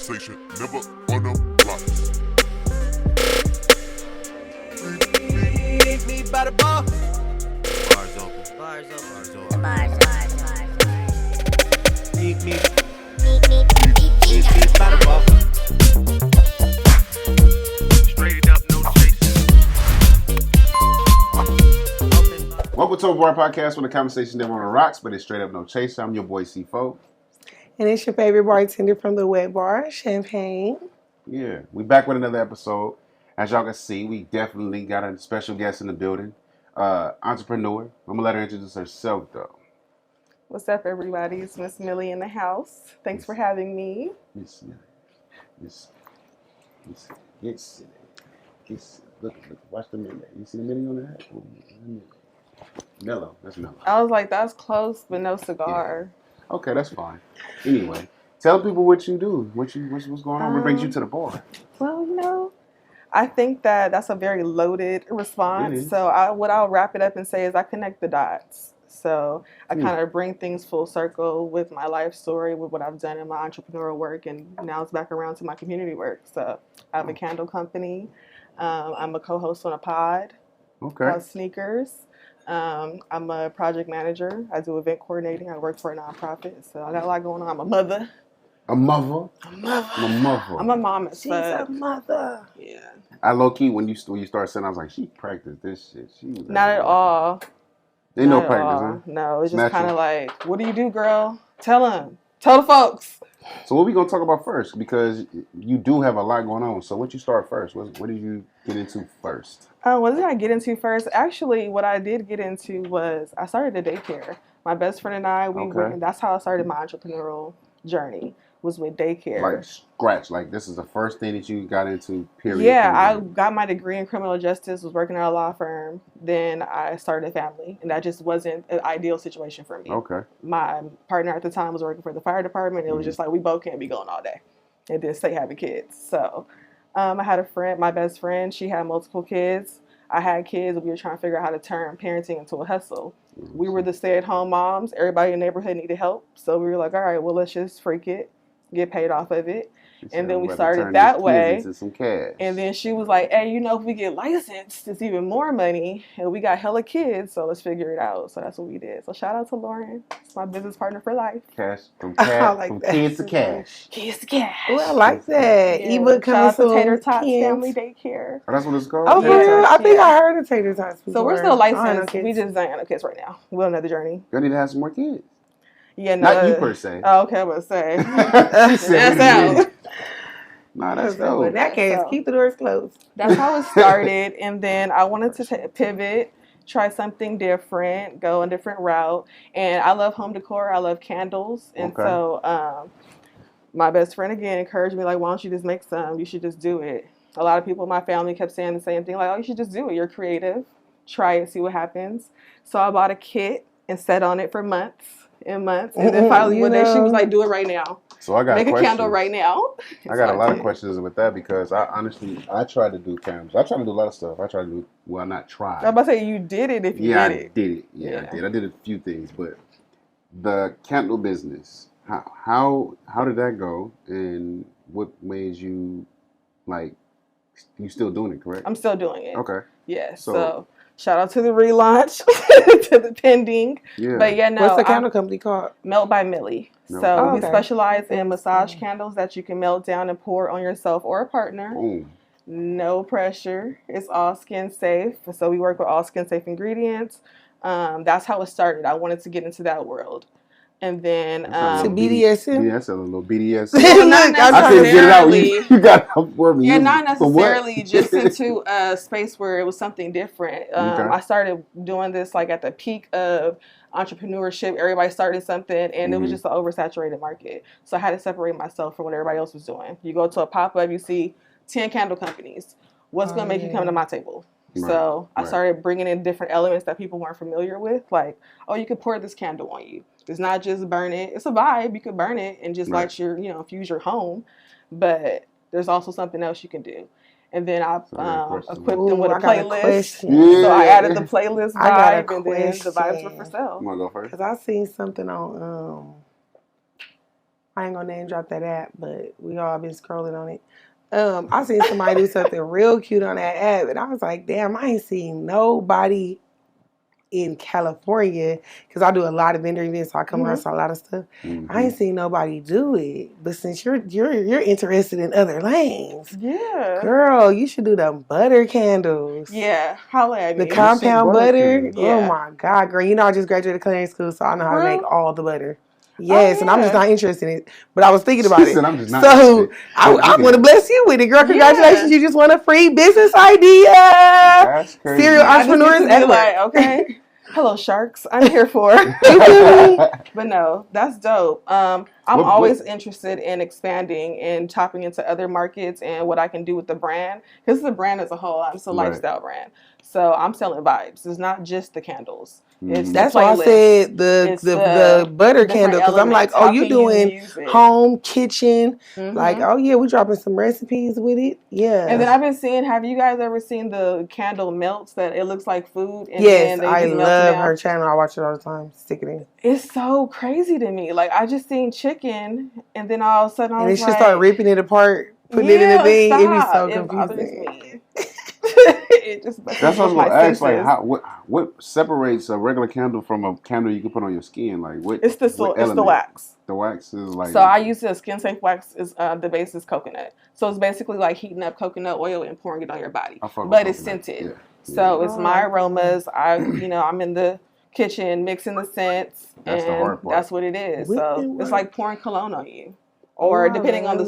conversation, never on no blocks. Meet me by the bar. Bars open. Bars open. Bars open. Meet me by the bar. Straight up, no chasing. Welcome to our podcast when the conversation never on the rocks, but it's straight up no chase. I'm your boy C4. And it's your favorite bartender from the wet bar, Champagne. Yeah, we back with another episode. As y'all can see, we definitely got a special guest in the building. Entrepreneur. I'm gonna let her introduce herself though. What's up, everybody? It's Miss Millie in the house. Thanks for having me. Miss Look, watch the Mely. You see the Mely on that? Mellow. That's mellow. I was like, that's close, but no cigar. Okay, that's fine. Anyway, tell people what you do. What's going on? What brings you to the bar? Well, I think that's a very loaded It response. is. So I'll wrap it up and say is I connect the dots. So I kind of bring things full circle with my life story, with what I've done in my entrepreneurial work, and now it's back around to my community work. So I have a candle company. I'm a co-host on a pod Okay. called Sneakers. I'm a project manager. I do event coordinating. I work for a nonprofit. So I got a lot going on. I'm a mother. A mother. I'm a mother. I'm a mom as She's fuck. a mother. Yeah. I low key when you started saying, I was like, she practiced this shit. She was Not at all. Ain't no Not at practice, all. huh? No, it's just Natural. kind of like, what do you do, girl? Tell them. Tell the folks. So what we gonna talk about first? Because you do have a lot going on. So what you start first? What did you get into first? What did I get into first? Actually, what I did get into was I started a daycare. My best friend and I, Okay. that's how I started my entrepreneurial journey, was with daycare. Like scratch. Like this is the first thing that you got into, period. Yeah, I got my degree in criminal justice, was working at a law firm. Then I started a family, and that just wasn't an ideal situation for me. Okay. My partner at the time was working for the fire department. It was just like, we both can't be going all day and then stay having kids. So I had a friend, my best friend, she had multiple kids. I had kids, and we were trying to figure out how to turn parenting into a hustle. We were the stay-at-home moms. Everybody in the neighborhood needed help. So we were like, all right, well, let's just freak it, get paid off of it. And then we started that way. Into some cash. And then she was like, hey, if we get licensed, it's even more money. And we got hella kids, so let's figure it out. So that's what we did. So shout out to Lauren. It's my business partner for life. Cash from I like from that. kids to cash. Kids to cash. Oh, I like that. Yeah. Ebook coming Shout out to soon. Tater Tots Kids. Family Daycare. Oh, that's what it's called? Oh, Yeah. for real? I think Yeah. I heard of Tater Tots before. So we're still I don't know licensed. We just ain't no kids right now. We're on another journey. You need to have some more kids. Yeah, no. Not you per se. Oh, okay, I was say. She said That's out. Nah, that's So dope. in that case, So- keep the doors closed. That's how it started, and then I wanted to pivot, try something different, go a different route. And I love home decor. I love candles, and Okay. so my best friend again encouraged me, like, why don't you just make some? You should just do it. A lot of people in my family kept saying the same thing, like, oh, you should just do it. You're creative. Try it, see what happens. So I bought a kit and sat on it for months and months, and then finally one day she was like, do it right now. So I got Make a questions. candle right now. I got a lot of did. questions with that because I tried to do candles. I tried to do a lot of stuff. I tried to do, well, not try. I was about to say, you did it if you Yeah, did I it. did it. Yeah, Yeah. I did. I did a few things, but the candle business, how did that go, and what made you, like, you still doing it, correct? I'm still doing it. Okay. Yeah. So- So shout out to the relaunch, to the pending. Yeah. But yeah, no. What's the candle company called? Melt by Mely. Melt So by we Mely. specialize in massage candles that you can melt down and pour on yourself or a partner. Boom. No pressure. It's all skin safe. So we work with all skin safe ingredients. That's how it started. I wanted to get into that world. And then To Sounds BDSM? Yeah, that's a little BDS. well, not I couldn't get it out. necessarily. You got to help for me. Yeah, not For what? necessarily just into a space where it was something different. Okay. I started doing this like at the peak of entrepreneurship. Everybody started something, and it was Mhm. just an oversaturated market. So I had to separate myself from what everybody else was doing. You go to a pop-up, you see 10 candle companies. What's going to make you come to my table? Right, So I right. started bringing in different elements that people weren't familiar with. Like, oh, you could pour this candle on you. It's not just burn it. It's a vibe. You could burn it and just Right. light your, infuse your home. But there's also something else you can do. And then I So I got a question. equipped them with a I got a playlist. question. Yeah. So I added the playlist I got a vibe, and then the vibes were for question. sale. You want to go first? Because I seen something on, I ain't gonna name drop that app, but we all been scrolling on it. I seen somebody do something real cute on that app, and I was like, damn, I ain't seen nobody in California, because I do a lot of vendor events, so I come across a lot of stuff. I ain't seen nobody do it. But since you're interested in other lanes, girl, you should do the butter candles. Yeah, holla at me. The compound butter. Yeah. Oh my God, girl! You know I just graduated culinary school, so I know how to make all the butter. Yes, and I'm just not interested in it. But I was thinking about it. I'm just not so I want to bless you with it, girl. Congratulations, you just won a free business idea. That's crazy. Serial entrepreneurs at like, okay. Hello, sharks. I'm here for. But no, that's dope. I'm always interested in expanding and tapping into other markets and what I can do with the brand. Because the brand as a whole, it's a lifestyle brand. So I'm selling vibes. It's not just the candles. It's that's why I said the butter candle, because I'm like, oh, you doing home, kitchen. Like, oh yeah, we dropping some recipes with it. Yeah. And then I've been seeing, have you guys ever seen the candle melts that it looks like food? And yes, then I love her channel. I watch it all the time. Stick it in. It's so crazy to me. Like, I just seen chicken, and then all of a sudden I was like, and she started ripping it apart, putting it in the thing. It'd be so confusing. It just that's what I was going to ask. Like, what separates a regular candle from a candle you can put on your skin? Like, what? It's the wax. The wax is like. So I use the skin safe wax. Is the base is coconut. So it's basically like heating up coconut oil and pouring it on your body, but it's scented. Yeah. So it's my aromas. I'm in the kitchen mixing the scents, that's and the hard part. that's what it is. So it's like pouring cologne on you, or depending on the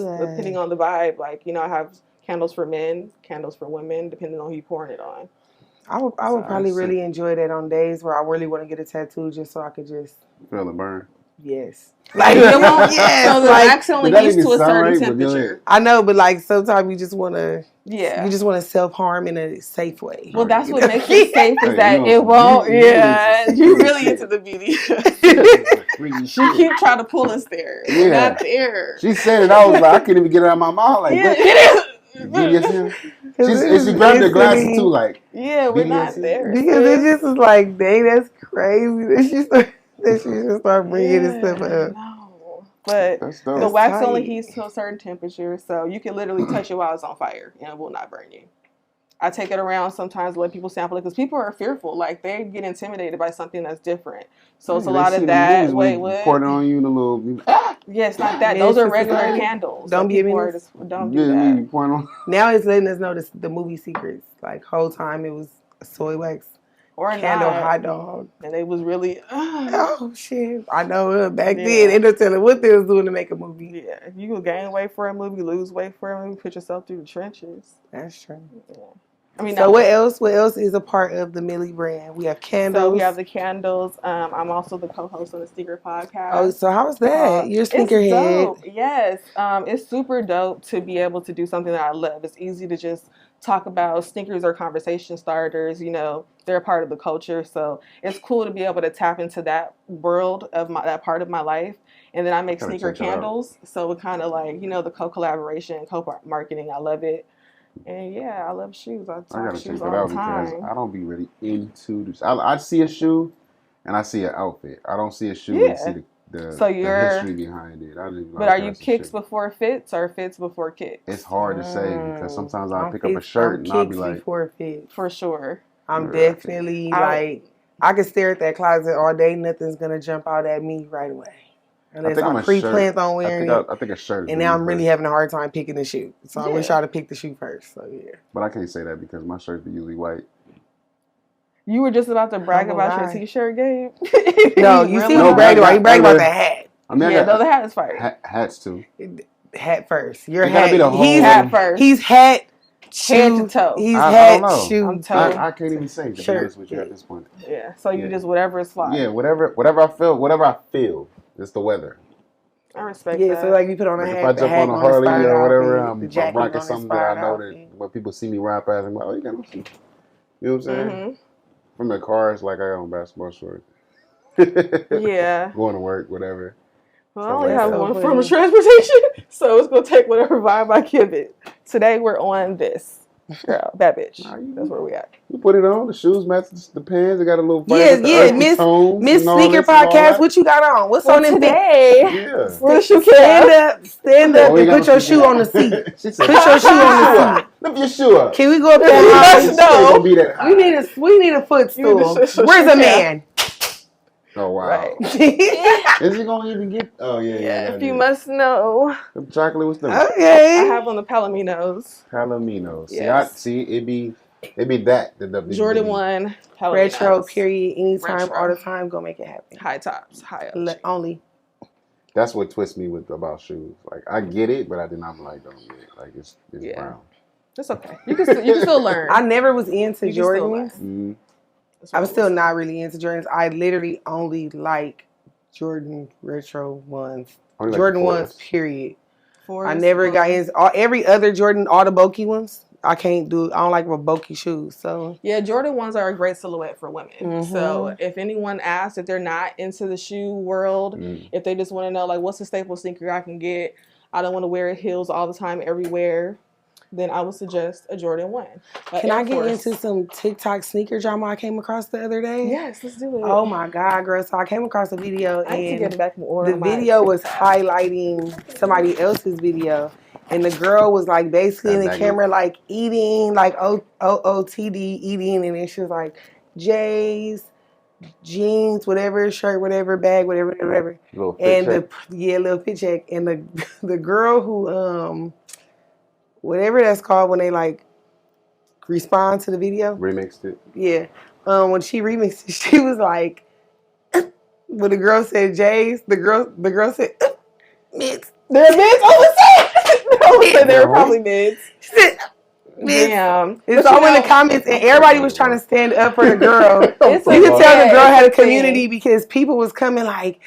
vibe. Like, I have candles for men, candles for women, depending on who you're pouring it on. I would probably really enjoy that on days where I really want to get a tattoo, just so I could just feel the burn. Yes. Like, yes. So the wax only gets to a certain temperature. I know, but like sometimes you just want to. Yeah. You just want to self-harm in a safe way. Well, that's what makes it safe is that it won't. You're really into the beauty. She keep trying to pull us there. Yeah. We're not there. She said it. I was like, I couldn't even get it out of my mouth. Like, she grabbed her glasses too. Like, we're not there. Because it just was like, dang, that's crazy. That she just start bringing this stuff up. No. But the wax only heats to a certain temperature, so you can literally touch it while it's on fire, and it will not burn you. I take it around sometimes, let people sample it, because people are fearful. Like, they get intimidated by something that's different. So it's a lot of that. Wait, what? Pour it on you in a little. Yes, not that. Those are regular candles. Don't be Don't do that. Now it's letting us know the movie secrets. Like, whole time it was soy wax. Or candle hot dog. And it was really, oh, shit. I know back then, they were telling what they was doing to make a movie. Yeah. If you could gain weight for a movie, lose weight for a movie, put yourself through the trenches. That's true. Yeah. I mean, so what else? What else is a part of the Mely brand? We have candles. So we have the candles. I'm also the co-host of the Sneaker Podcast. Oh, so how's that? You're a sneakerhead. Yes, it's super dope to be able to do something that I love. It's easy to just talk about. Sneakers are conversation starters. They're a part of the culture. So it's cool to be able to tap into that world of that part of my life. And then I make sneaker candles. So it kind of like, the co-collaboration, co-marketing. I love it. And yeah, I love shoes. I gotta shoes check all that out the time. because I don't be really into this. I see a shoe and I see an outfit. I don't see a shoe and see the history behind it. But are you kicks before fits or fits before kicks? It's hard to say because sometimes I'll pick up a shirt and I'll be like, before fit. For sure. I'm definitely like, I can stare at that closet all day. Nothing's gonna jump out at me right away. Unless I pre-planned on wearing it. I think a shirt. And now I'm really having a hard time picking the shoe. So I wish I'd have picked the shoe first. So yeah. But I can't say that because my shirts are usually white. You were just about to brag about your t-shirt, Gabe. No, you see what he bragged about. He bragged about the hat. The hat is fire. Hats too. Hat first. Your hat. He's hat first. He's hat. Head to toe. He's hat, shoe. I can't even say to be honest with you at this point. Yeah. So you just whatever is fly. Yeah, whatever I feel. It's the weather. I respect that. Yeah, so like you put on a hat. If I jump on a Harley or whatever, I'm rocking something that I know that when people see me ride past, I'm like, oh, you got no shoes. You know what I'm saying? Mm-hmm. From the cars, like I got on basketball shorts. Yeah. Going to work, whatever. Well, I only have one form of transportation, so it's going to take whatever vibe I give it. Today we're on this. Girl, bad bitch. Nah, you- That's where we at. You put it on. The shoes match the pants. They got a little Yeah, the yeah, earthy Miss tones Miss and all Sneaker this and all Podcast. that. What you got on? What's Well, on them? today, Yeah. we're the shoe Stand cab. up, stand up, Oh, we and got put your no shoe on the seat. She said, Put your shoe on the seat. Lift your shoe up. Can we go up You that high? must know. Gonna be that high. We need a footstool. You need a Where's a shoe man? Oh wow. Right. Is he gonna even get? Oh yeah. Yeah, if you yeah. must know, The chocolate was the I Okay. have on the Palominos. Palomino. See, Yes. it be that the Jordan 1 Palominos. Retro, period. Anytime, Retro. all the time. Go make it happen. High tops, high up. Only. That's what twists me about shoes. Like I get it, but I did not like don't get it. Like it's Yeah. brown. It's okay. You can still learn. I never was into You can still Jordans. Mm-hmm. That's what I'm it still was. not really into Jordans. I literally only like Jordan retro ones. Only like Jordan the ones, Forest. period. Forest I never got Gump. into every other Jordan, all the bulky ones. I can't do. I don't like bulky shoes. So Yeah, Jordan 1s are a great silhouette for women. Mhm. So if anyone asks if they're not into the shoe world, if they just want to know like what's the staple sneaker I can get, I don't want to wear heels all the time everywhere, then I would suggest a Jordan 1. can I get into some TikTok sneaker drama I came across the other day? Yes, let's do it. Oh my God, girl! So I came across a video I need to and get back in order. the video was highlighting somebody else's video. And the girl was like basically in the That camera, like eating, like OOTD eating. And then she was like, J's, jeans, whatever, shirt, whatever, bag, whatever. Little fit And check. little fit check. And the girl who, whatever that's called when they like respond to the video. remixed it. Yeah. When she remixed it, she was like, when the girl said J's, the girl said, mids. They're mids. I would say they were probably mids. She said, mids. Damn. And But so you I'm in know, the comments, and everybody was trying to stand up for the girl. It's You can tell the girl had a it's thing. community because people was coming like,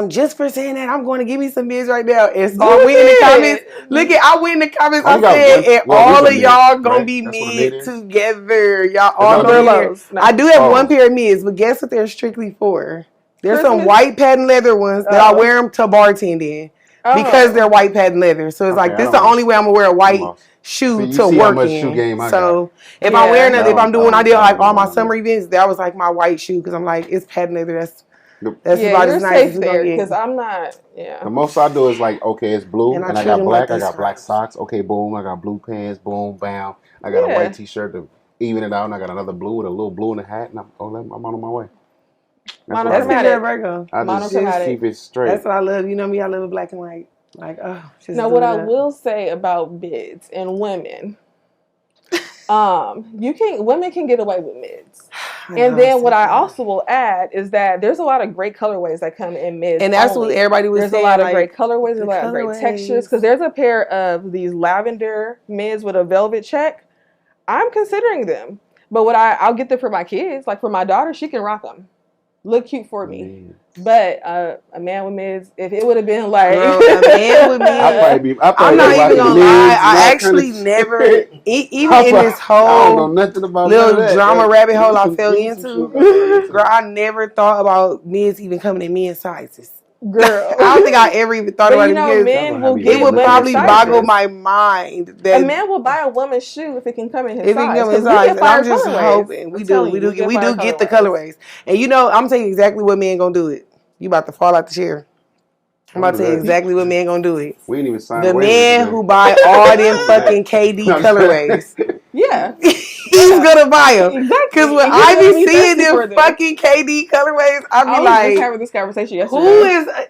just for saying that, I'm going to give me some mids right now. And so I went in the comments. I went in the comments. Oh, I you got said, one- and well, all these of are mids, y'all gonna right? be That's what a mid mid is? together. Y'all It's all not gonna a be lows. here. No. I do have Oh. one pair of mids, but guess what they're strictly for? There's some Christmas? white patent leather ones that I Oh. wear them to bartend in. Oh. Because they're white patent leather. So it's Okay, like, I this is don't the know. only way I'm going to wear a white lost. shoe See, you to see how work much in. shoe game I So if Yeah. I'm wearing it, if No, I'm doing, no, I did like no, all my no, summer no. events, that was like my white shoe because I'm like, it's patent leather. That's Yeah, about you're as nice safe as it's there going to because get. I'm not. Yeah. The most I do is like, okay, it's blue, And I and I treat got them black. like I got they black socks. socks. Okay, boom. I got blue pants. Boom, bam. I got Yeah. a white T-shirt to even it out, and I got another blue with a little blue in the hat, and I'm on my way. Mine what are That's I because do. you're a Virgo. I just monochromatic. keep it straight. That's what I love. You know me, I love black and white. Like, just Now, do what I that. will say about mids and women, women can get away with mids. I And know, then what I said that. also will add is that there's a lot of great colorways that come in mids. And that's only. what everybody was There's saying. a lot of like, great colorways, there's the a lot of great colorways. textures. Because there's a pair of these lavender mids with a velvet check. I'm considering them. But I'll get them for my kids. Like for my daughter, she can rock them. Look cute for me. Man. But a man with mids, if it would have been like Girl, a man with mids. I'm I'm not even gonna lie. I actually never, even in this I don't know whole nothing about none of little that. drama Like, rabbit hole I some- fell some into, shit about that. girl, I never thought about mids even coming in men's sizes. girl. I don't think I ever even thought But about you it know, because men will It get it would women probably sizes. boggle my mind that A man will buy a woman's shoe if it can come in his if it size. come in 'cause we size, get and fire I'm just colorways. hoping I'm we telling do you, fire get the colorways. And you know, I'm telling you exactly what men gonna do it. You about to fall out the chair. I'm about to tell you exactly what men gonna do it. We ain't even signed The away man with it. who buy all them fucking KD colorways, Yeah, he's gonna buy them. exactly. Because when And I he's gonna be seeing thirsty for them them. fucking KD colorways, I I be was just like, having this conversation yesterday.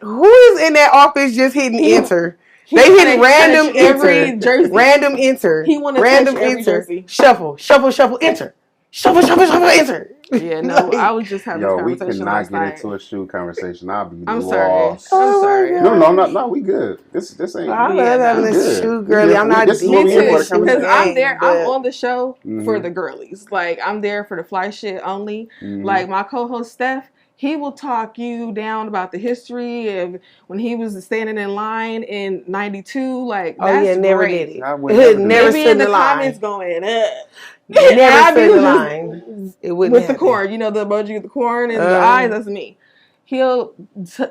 who is in that office just hitting enter? He They wanna hit random touch every enter, jersey. random enter, He wanna random touch every enter, jersey. shuffle, enter, shuffle, enter. Yeah, no, Like, I was just having Yo, this we conversation cannot last get night. into a shoe conversation. I'll be I'm sorry. lost. I'm Oh my sorry. God. No, we good. This ain't. I love Yeah, having no. a Good. shoe We girly. good. I'm not This is deep what Me we here in for, the the shoe Because game, I'm there. I'm but- on the show for Mhm. the girlies. Like I'm there for the fly shit only. Mhm. Like my co-host Steph, he will talk you down about the history of when he was standing in line in '92. Like Oh that's yeah, never great. did it. I would never do Never that. Maybe stood in the line. comments going, Never Abby stood the was just- line. It wouldn't with the happen. corn, you know the emoji with the corn and the eyes. That's me. He'll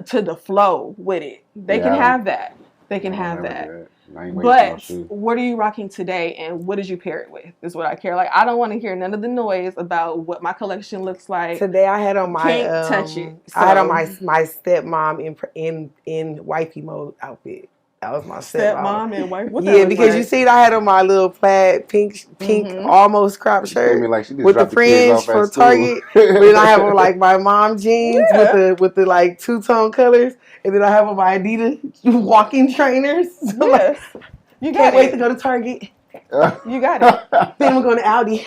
to the flow with it. They can Yeah. have that. they can I'll have never that. do that. I ain't wasting no But shoe. what are you rocking today, and what did you pair it with? Is what I care. Like, I don't want to hear none of the noise about what my collection looks like. Today I had on my Can't touch it. I had on So- my stepmom in wifey mode outfit. That was my stepmom. and wife. What that Yeah, look because like? you see, I had on my little plaid pink Mhm. almost crop She made me shirt like she just with the dropped the kids fringe off at from school. Target. But then I have on like my mom jeans Yeah. with the like two-tone colors, and then I have on my Adidas walking trainers. So like, Yes. You got can't wait it. to go to Target. You got it. Then we're going to Aldi.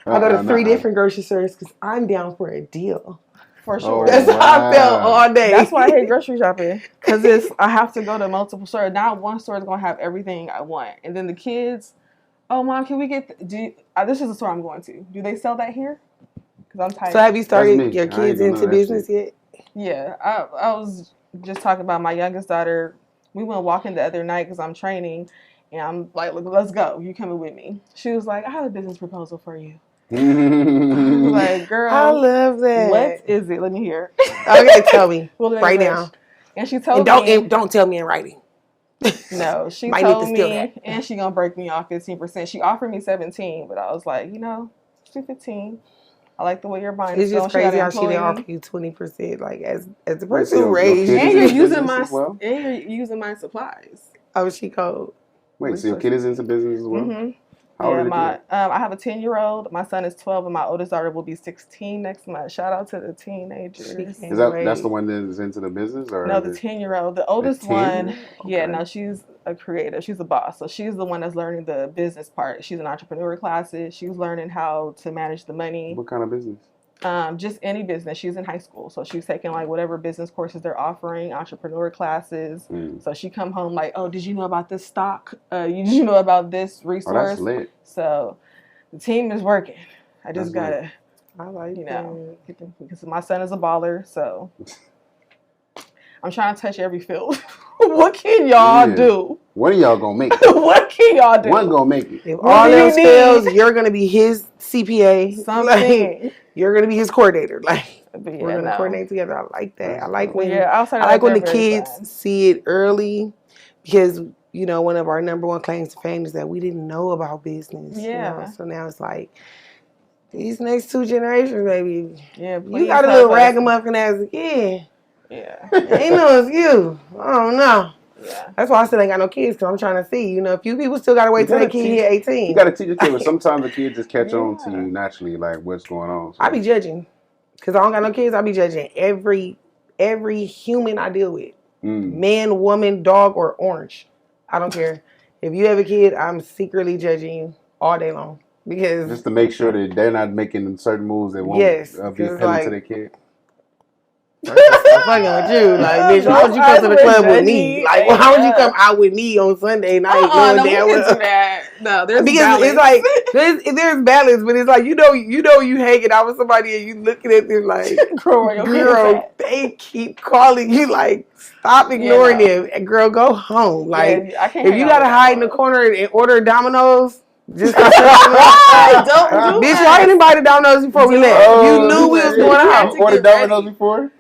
I go to 3 nuh-uh. different grocery stores because I'm down for a deal. For sure. That's wow. how I felt all day. That's why I hate grocery shopping, because I have to go to multiple stores. Not one store is gonna have everything I want, and then the kids. Oh, mom, can we get? This is the store I'm going to. Do they sell that here? Because I'm tired. So have you That's started me. your I ain't kids doing into none of that business yet? Yeah, I was just talking about my youngest daughter. We went walking the other night because I'm training, and I'm like, "Look, let's go. You coming with me?" She was like, "I have a business proposal for you." I was like, "Girl, I love that. what is it? Let me hear." Okay, tell me Well, then right English. now. And she told And me, don't tell me in writing. no, she Might need told to steal me, that. and she gonna break me off 15%. She offered me 17, but I was like, let's do 15. I like the way your mind It's is just going. crazy got how an she didn't employee. offer you 20%. Like as the Wait, person so who your raised kid And you. you're is in using business my as well? and you're using my supplies. Oh, she cold. Wait, so your kid is into business as well? Mm-hmm. How old Yeah, are the my kids? I have a 10-year-old. My son is 12, and my oldest daughter will be 16 next month. Shout out to the teenagers. She Is can't that's wait. the one that is into the business, or No, is the it 10-year-old. The oldest 10? one, yeah, Okay. no, she's a creative. She's a boss. So she's the one that's learning the business part. She's in entrepreneur classes. She's learning how to manage the money. What kind of business? Just any business. She's in high school. So she's taking like whatever business courses they're offering, entrepreneur classes. Mm. So she come home like, oh, did you know about this stock? Did you know about this Oh, resource? that's lit. So the team is working. I That's just gotta, I like get them, because my son is a baller. So I'm trying to touch every field. What can y'all Yeah. do? One of y'all gonna make it. What can y'all do? One gonna make it. If What all do you else need? fails, you're gonna be his CPA. Like, Something. you're gonna be his coordinator. Like But we're yeah, gonna no. coordinate together. I like that. That's I like dope. when Yeah, outside of I like that, when the they're very kids fun. see it early, because one of our number one claims to fame is that we didn't know about business. Yeah. So now it's like these next 2 generations, baby. Yeah, You please got a help little us. ragamuffin as a kid. Yeah, Ain't no excuse. I don't know. yeah. That's why I still ain't got no kids, because I'm trying to see. A few people still gotta wait You till their gotta kid teach- hit 18. You gotta teach your kid, but sometimes the kids just catch on to Yeah. you naturally, like what's going on. So. I be judging, because I don't got no kids. I be judging every human I deal with. Mm. Man, woman, dog, or orange. I don't care. If you have a kid, I'm secretly judging you all day long. Because Just to make sure that they're not making certain moves that won't Yes, be 'cause appealing like- to their kid. I'm fucking with you. Like, bitch, why would you come to the club with me? Like, why would you come out with me on Sunday night? No, knowing we damn can well- do that. No, there's Because balance. it's like there's balance, but it's like you hanging out with somebody and you looking at them like, Girl, where your kids girl, at? they keep calling you like, stop ignoring no. them, and girl, go home. Like, Yeah, I can't if hang you out gotta with hide in that the corner and order Domino's, just to Don't do bitch, that. why didn't buy the Domino's before we left? You knew we was going had out. to Ordered get ready. Domino's before?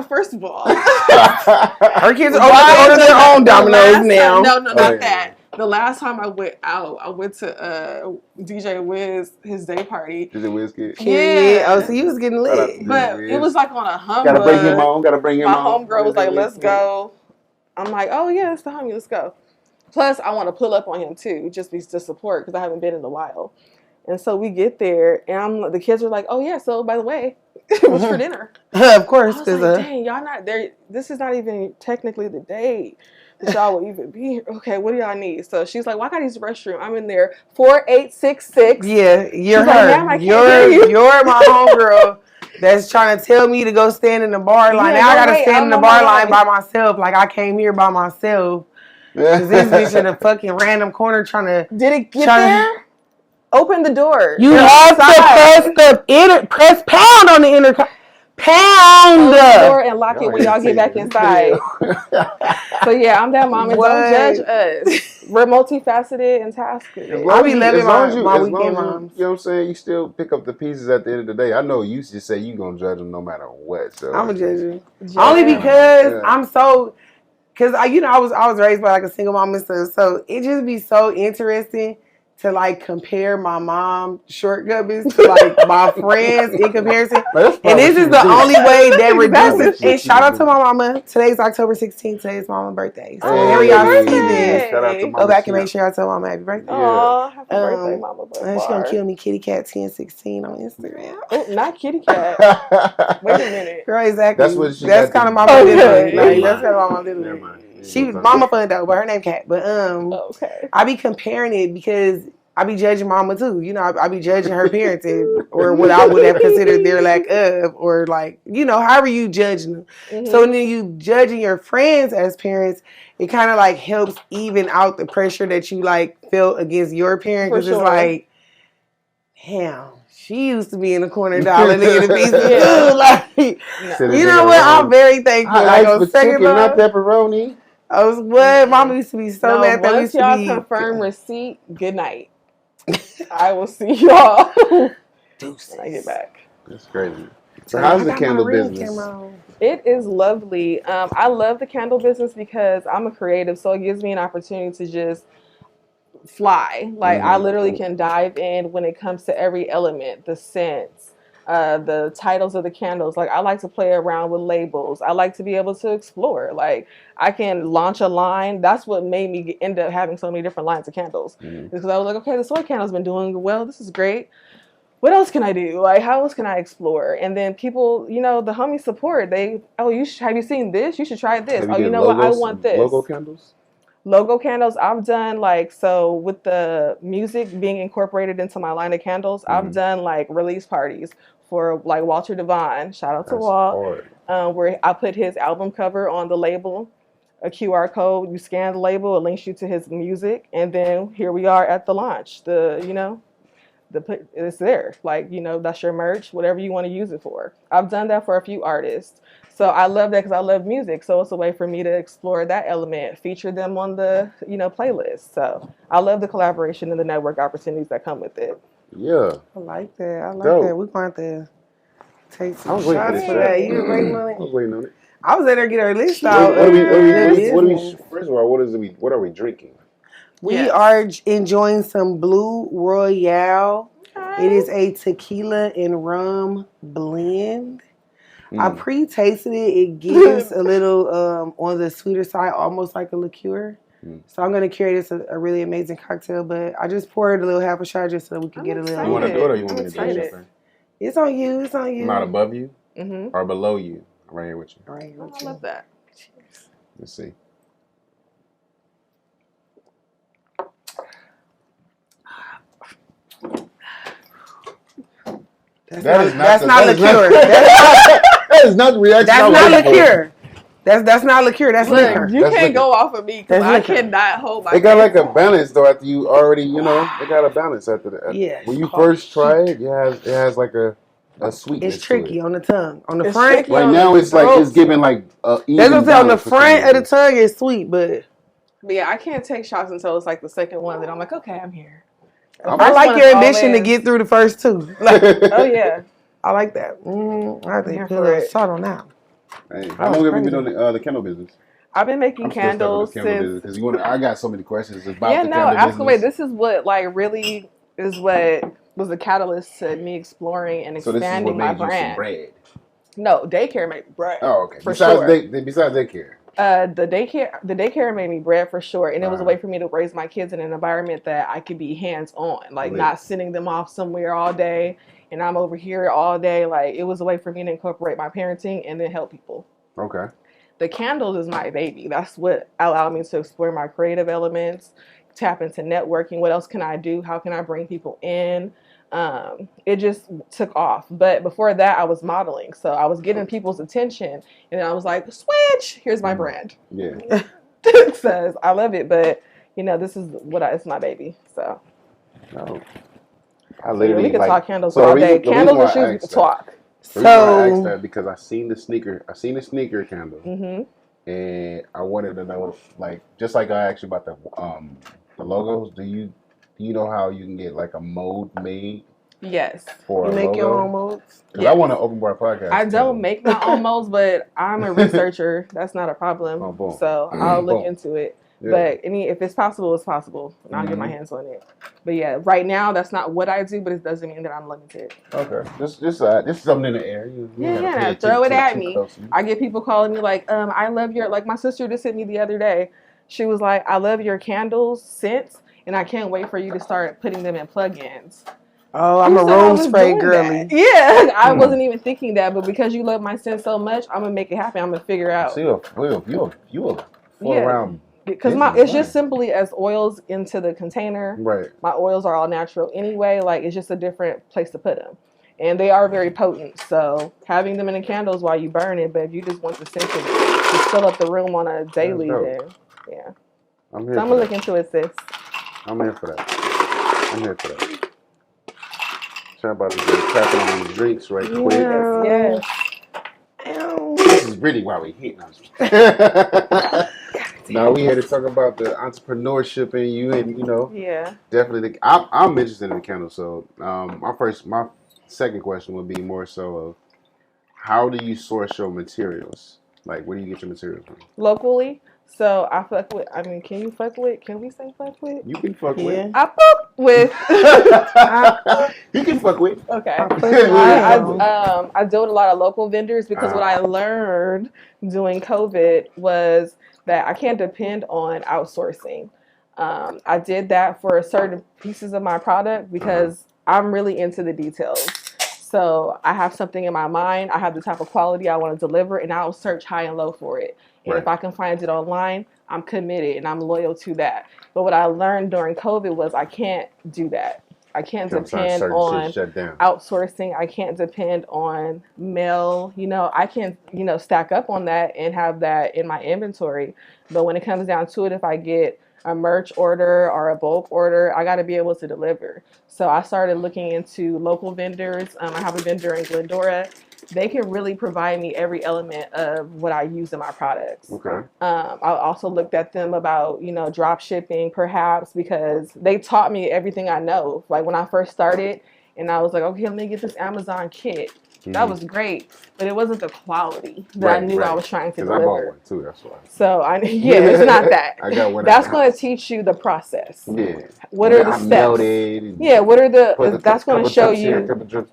First of all, Her kids are Why order their own the Domino's last now. time- No, Oh, not yeah. that. The last time I went out, I went to DJ Wiz, his day party. Is it whiskey? Period. Yeah. Oh, so you was getting Shout out lit. to But Wiz. it was like on a humbug. Gotta bring him on. Gotta bring him My on. homegirl was like, let's Whiskey. go. I'm like, oh, yeah, it's the homie. Let's go. Plus, I want to pull up on him, too, just to support, because I haven't been in a while. And so we get there, and the kids are like, oh, yeah, so by the way, what's for dinner? Of course, I was because like, dang, y'all not there. This is not even technically the day that y'all will even be here. Okay, what do y'all need? So she's like, well, I got to use the restroom. I'm in there. 4866. yeah, you're She's her. like, ma'am, I can't hear you. You're my homegirl that's trying to tell me to go stand in the bar line. Yeah, now I no gotta way, stand in the I'm on bar my line way. by myself. Like I came here by myself. Cause this bitch in a fucking random corner trying to. Did it get Trying- there? Open the door. You They're have outside. to press pound on the intercom. Pound. Close the door and lock it when y'all get back inside. So yeah, I'm that mom, and What? don't judge us. We're multifaceted and tasked. I be loving my weekend you, moms. You know what I'm saying? You still pick up the pieces at the end of the day. I know you just say you gonna judge them no matter what. So I'm a judge. Yeah. Only because Yeah. I'm so. Cause I was raised by like a single mom and stuff, so it just be so interesting to like compare my mom shortcomings to like my friends in comparison. And this is the only way that reduces. And shout out to my mama. Today's October 16th. Today's mama's birthday. So whenever y'all see this, shout out to go Mama back and Sia. make sure y'all tell mama happy birthday. Aw, happy birthday, Mama. And she gonna kill me, Kitty Cat 1016 on Instagram. Oh, not Kitty Cat. Wait a minute. Girl, exactly. That's what she That's got kind of to- my Okay. identity. Like, Never that's kind of my Never identity. mind. She mama fun though, but her name Cat. But Okay. I be comparing it because I be judging mama too. I be judging her parenting or what I would have considered their lack of, or like, however you judging them. Mm-hmm. So when you judging your friends as parents, it kind of like helps even out the pressure that you like felt against your parent, For because sure. it's like, damn, she used to be in the corner dollar nigga the pieces too. Like, you know what? I'm very thankful. I Like like on the second chicken, not love, pepperoni. I was what? Mama used to be so No, mad that we once used to y'all be. confirm receipt, good night. I will see y'all when I get back. That's crazy. So how's the candle business? It is lovely. I love the candle business because I'm a creative, so it gives me an opportunity to just fly. Like I literally can dive in when it comes to every element, the scents, the titles of the candles. Like I like to play around with labels. I like to be able to explore. Like I can launch a line. That's what made me end up having so many different lines of candles. Because I was like, okay, the soy candle's been doing well. This is great. What else can I do? Like, how else can I explore? And then people, the homies support. Have you seen this? You should try this. Have Oh, you you did know what? I logos- want this. Logo candles? Logo candles, I've done so with the music being incorporated into my line of candles, I've done like release parties for like Walter Devine. Shout out to Walt. Where I put his album cover on the label, a QR code. You scan the label, it links you to his music, and then here we are at the launch. It's there. Like, that's your merch, whatever you want to use it for. I've done that for a few artists. So I love that because I love music. So it's a way for me to explore that element, feature them on the, playlist. So I love the collaboration and the network opportunities that come with it. Yeah. I like that. I like Dope. that. We're going to have to take I some was waiting for shots this for shit. that. You was waiting on I it? was waiting on it. I was in there getting our list out. What are we, first of all, what are we drinking? We are enjoying some Blue Royale. It is a tequila and rum blend. I pre-tasted it. It gives a little on the sweeter side, almost like a liqueur. So I'm going to carry this a really amazing cocktail, but I just poured a little half a shot just so we could get a little. You want to do it or you want I'm me to do it? excited. Sheffer? It's on you. It's on you. I'm not above you Mm-hmm. or below you. I'm right here with you. Right, I with you. love that. Let's see. That's not liqueur. That is not the reaction. That's not liqueur. That's not liqueur. That's Look, liquor. you That's can't liquor. go off of me because That's I liquor. cannot hold my It got like a face. balance though after you already, it got a balance after that. Yeah, When you it's called first try it, it has like a sweetness. It's tricky to it. on the tongue. On the It's front, tricky. Right now, it's like it's giving like that's what I'm saying. On the front of the tongue is sweet, but But yeah, I can't take shots until it's like the second one. Then I'm like, okay, I'm here. The I first like one your is ambition to always- get through the first two. Like, Oh yeah, I like that. I have I'm to here put a for little it. salt on that. Hey, how long have you been doing the candle business? I've been making I'm still stuck on candles this candle since. business because I got so many questions about Yeah, the no, candle absolutely. business. This is what really is what was the catalyst to me exploring and So this is expanding what my made you some brand. bread. No, daycare made me bread. Oh, okay. For besides sure. besides daycare. The daycare made me bread for sure, and it was a Uh-huh. way for me to raise my kids in an environment that I could be hands on, like Lit. not sending them off somewhere all day, and I'm over here all day. Like it was a way for me to incorporate my parenting and then help people. Okay. The candles is my baby. That's what allowed me to explore my creative elements, tap into networking. What else can I do? How can I bring people in? It just took off. But before that, I was modeling. So I was getting people's attention. And then I was like, switch, here's my brand. Yeah. Says, I love it. But, this is it's my baby. So No. I literally we could like, talk candles so all the day. reason- the Candles reason and why I shoes, we could asked that- talk. The reason why I asked So that because I seen the sneaker candle, Mm-hmm. and I wanted to know, like, just like I asked you about the logos. Do you know how you can get like a mold made? Yes. for You a make your logo? own molds? Because I want an open bar podcast. I don't too. make my own molds, but I'm a researcher. That's not a problem. Oh, boom. So I'll look Boom. into it. Yeah. But if it's possible, it's possible. And I'll get my hands on it. But yeah, right now that's not what I do, but it doesn't mean that I'm limited. Okay. Just something in the air. You gotta pay attention Throw it at too me. closely. I get people calling me like, I love your, like my sister just hit me the other day. She was like, I love your candles scents, and I can't wait for you to start putting them in plugins. Oh, I'm Who a said I room was spray doing girly. that? Yeah, I wasn't even thinking that, but because you love my scent so much, I'm gonna make it happen. I'm gonna figure out. So you a full Yeah. around. Because it's just simply as oils into the container. Right. My oils are all natural anyway. Like it's just a different place to put them, and they are very potent. So having them in the candles while you burn it, but if you just want the scent to just fill up the room on a daily, then yeah. I'm here. So I'm gonna look into it, sis. I'm here for that. Try about to get tapping on these drinks right quick. Yes. This is really why we hate us. Now we here to talk about the entrepreneurship in you, and Yeah. definitely. I'm interested in the candle. So my second question would be more so of how do you source your materials? Like, where do you get your materials from? Locally. So I fuck with. I mean, can we say fuck with? You can fuck with. I fuck with. You can fuck with. Okay. I I deal with a lot of local vendors because what I learned doing COVID was that I can't depend on outsourcing. I did that for certain pieces of my product because I'm really into the details. So I have something in my mind. I have the type of quality I want to deliver, and I'll search high and low for it. And if I can find it online, I'm committed and I'm loyal to that. But what I learned during COVID was I can't do that. I can't depend on outsourcing. I can't depend on mail. I can, stack up on that and have that in my inventory. But when it comes down to it, if I get a merch order or a bulk order, I got to be able to deliver. So I started looking into local vendors. I have a vendor in Glendora. They can really provide me every element of what I use in my products. Okay. I also looked at them about, drop shipping perhaps because they taught me everything I know. Like when I first started and I was like, okay, let me get this Amazon kit. That was great, but it wasn't the quality that I knew I was trying to deliver. I bought one too, that's why. So it's not that. I got one. That's going to teach you the process. Yeah. What are the steps? Yeah. What are the? That's going to show you.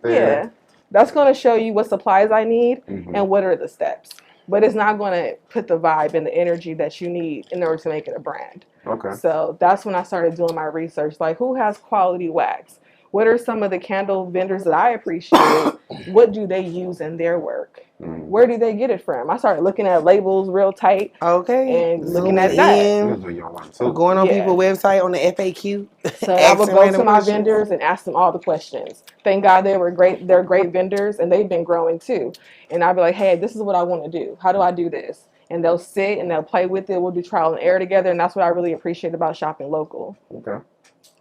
Yeah. That's going to show you what supplies I need and what are the steps. But it's not going to put the vibe and the energy that you need in order to make it a brand. Okay. So that's when I started doing my research. Like, who has quality wax? What are some of the candle vendors that I appreciate? What do they use in their work? Where do they get it from? I started looking at labels real tight. Okay. And looking at that. Going on people's website on the FAQ. So I would go to my vendors and ask them all the questions. Thank God they were great. They're great vendors and they've been growing too. And I'd be like, hey, this is what I want to do. How do I do this? And they'll sit and they'll play with it. We'll do trial and error together. And that's what I really appreciate about shopping local. Okay.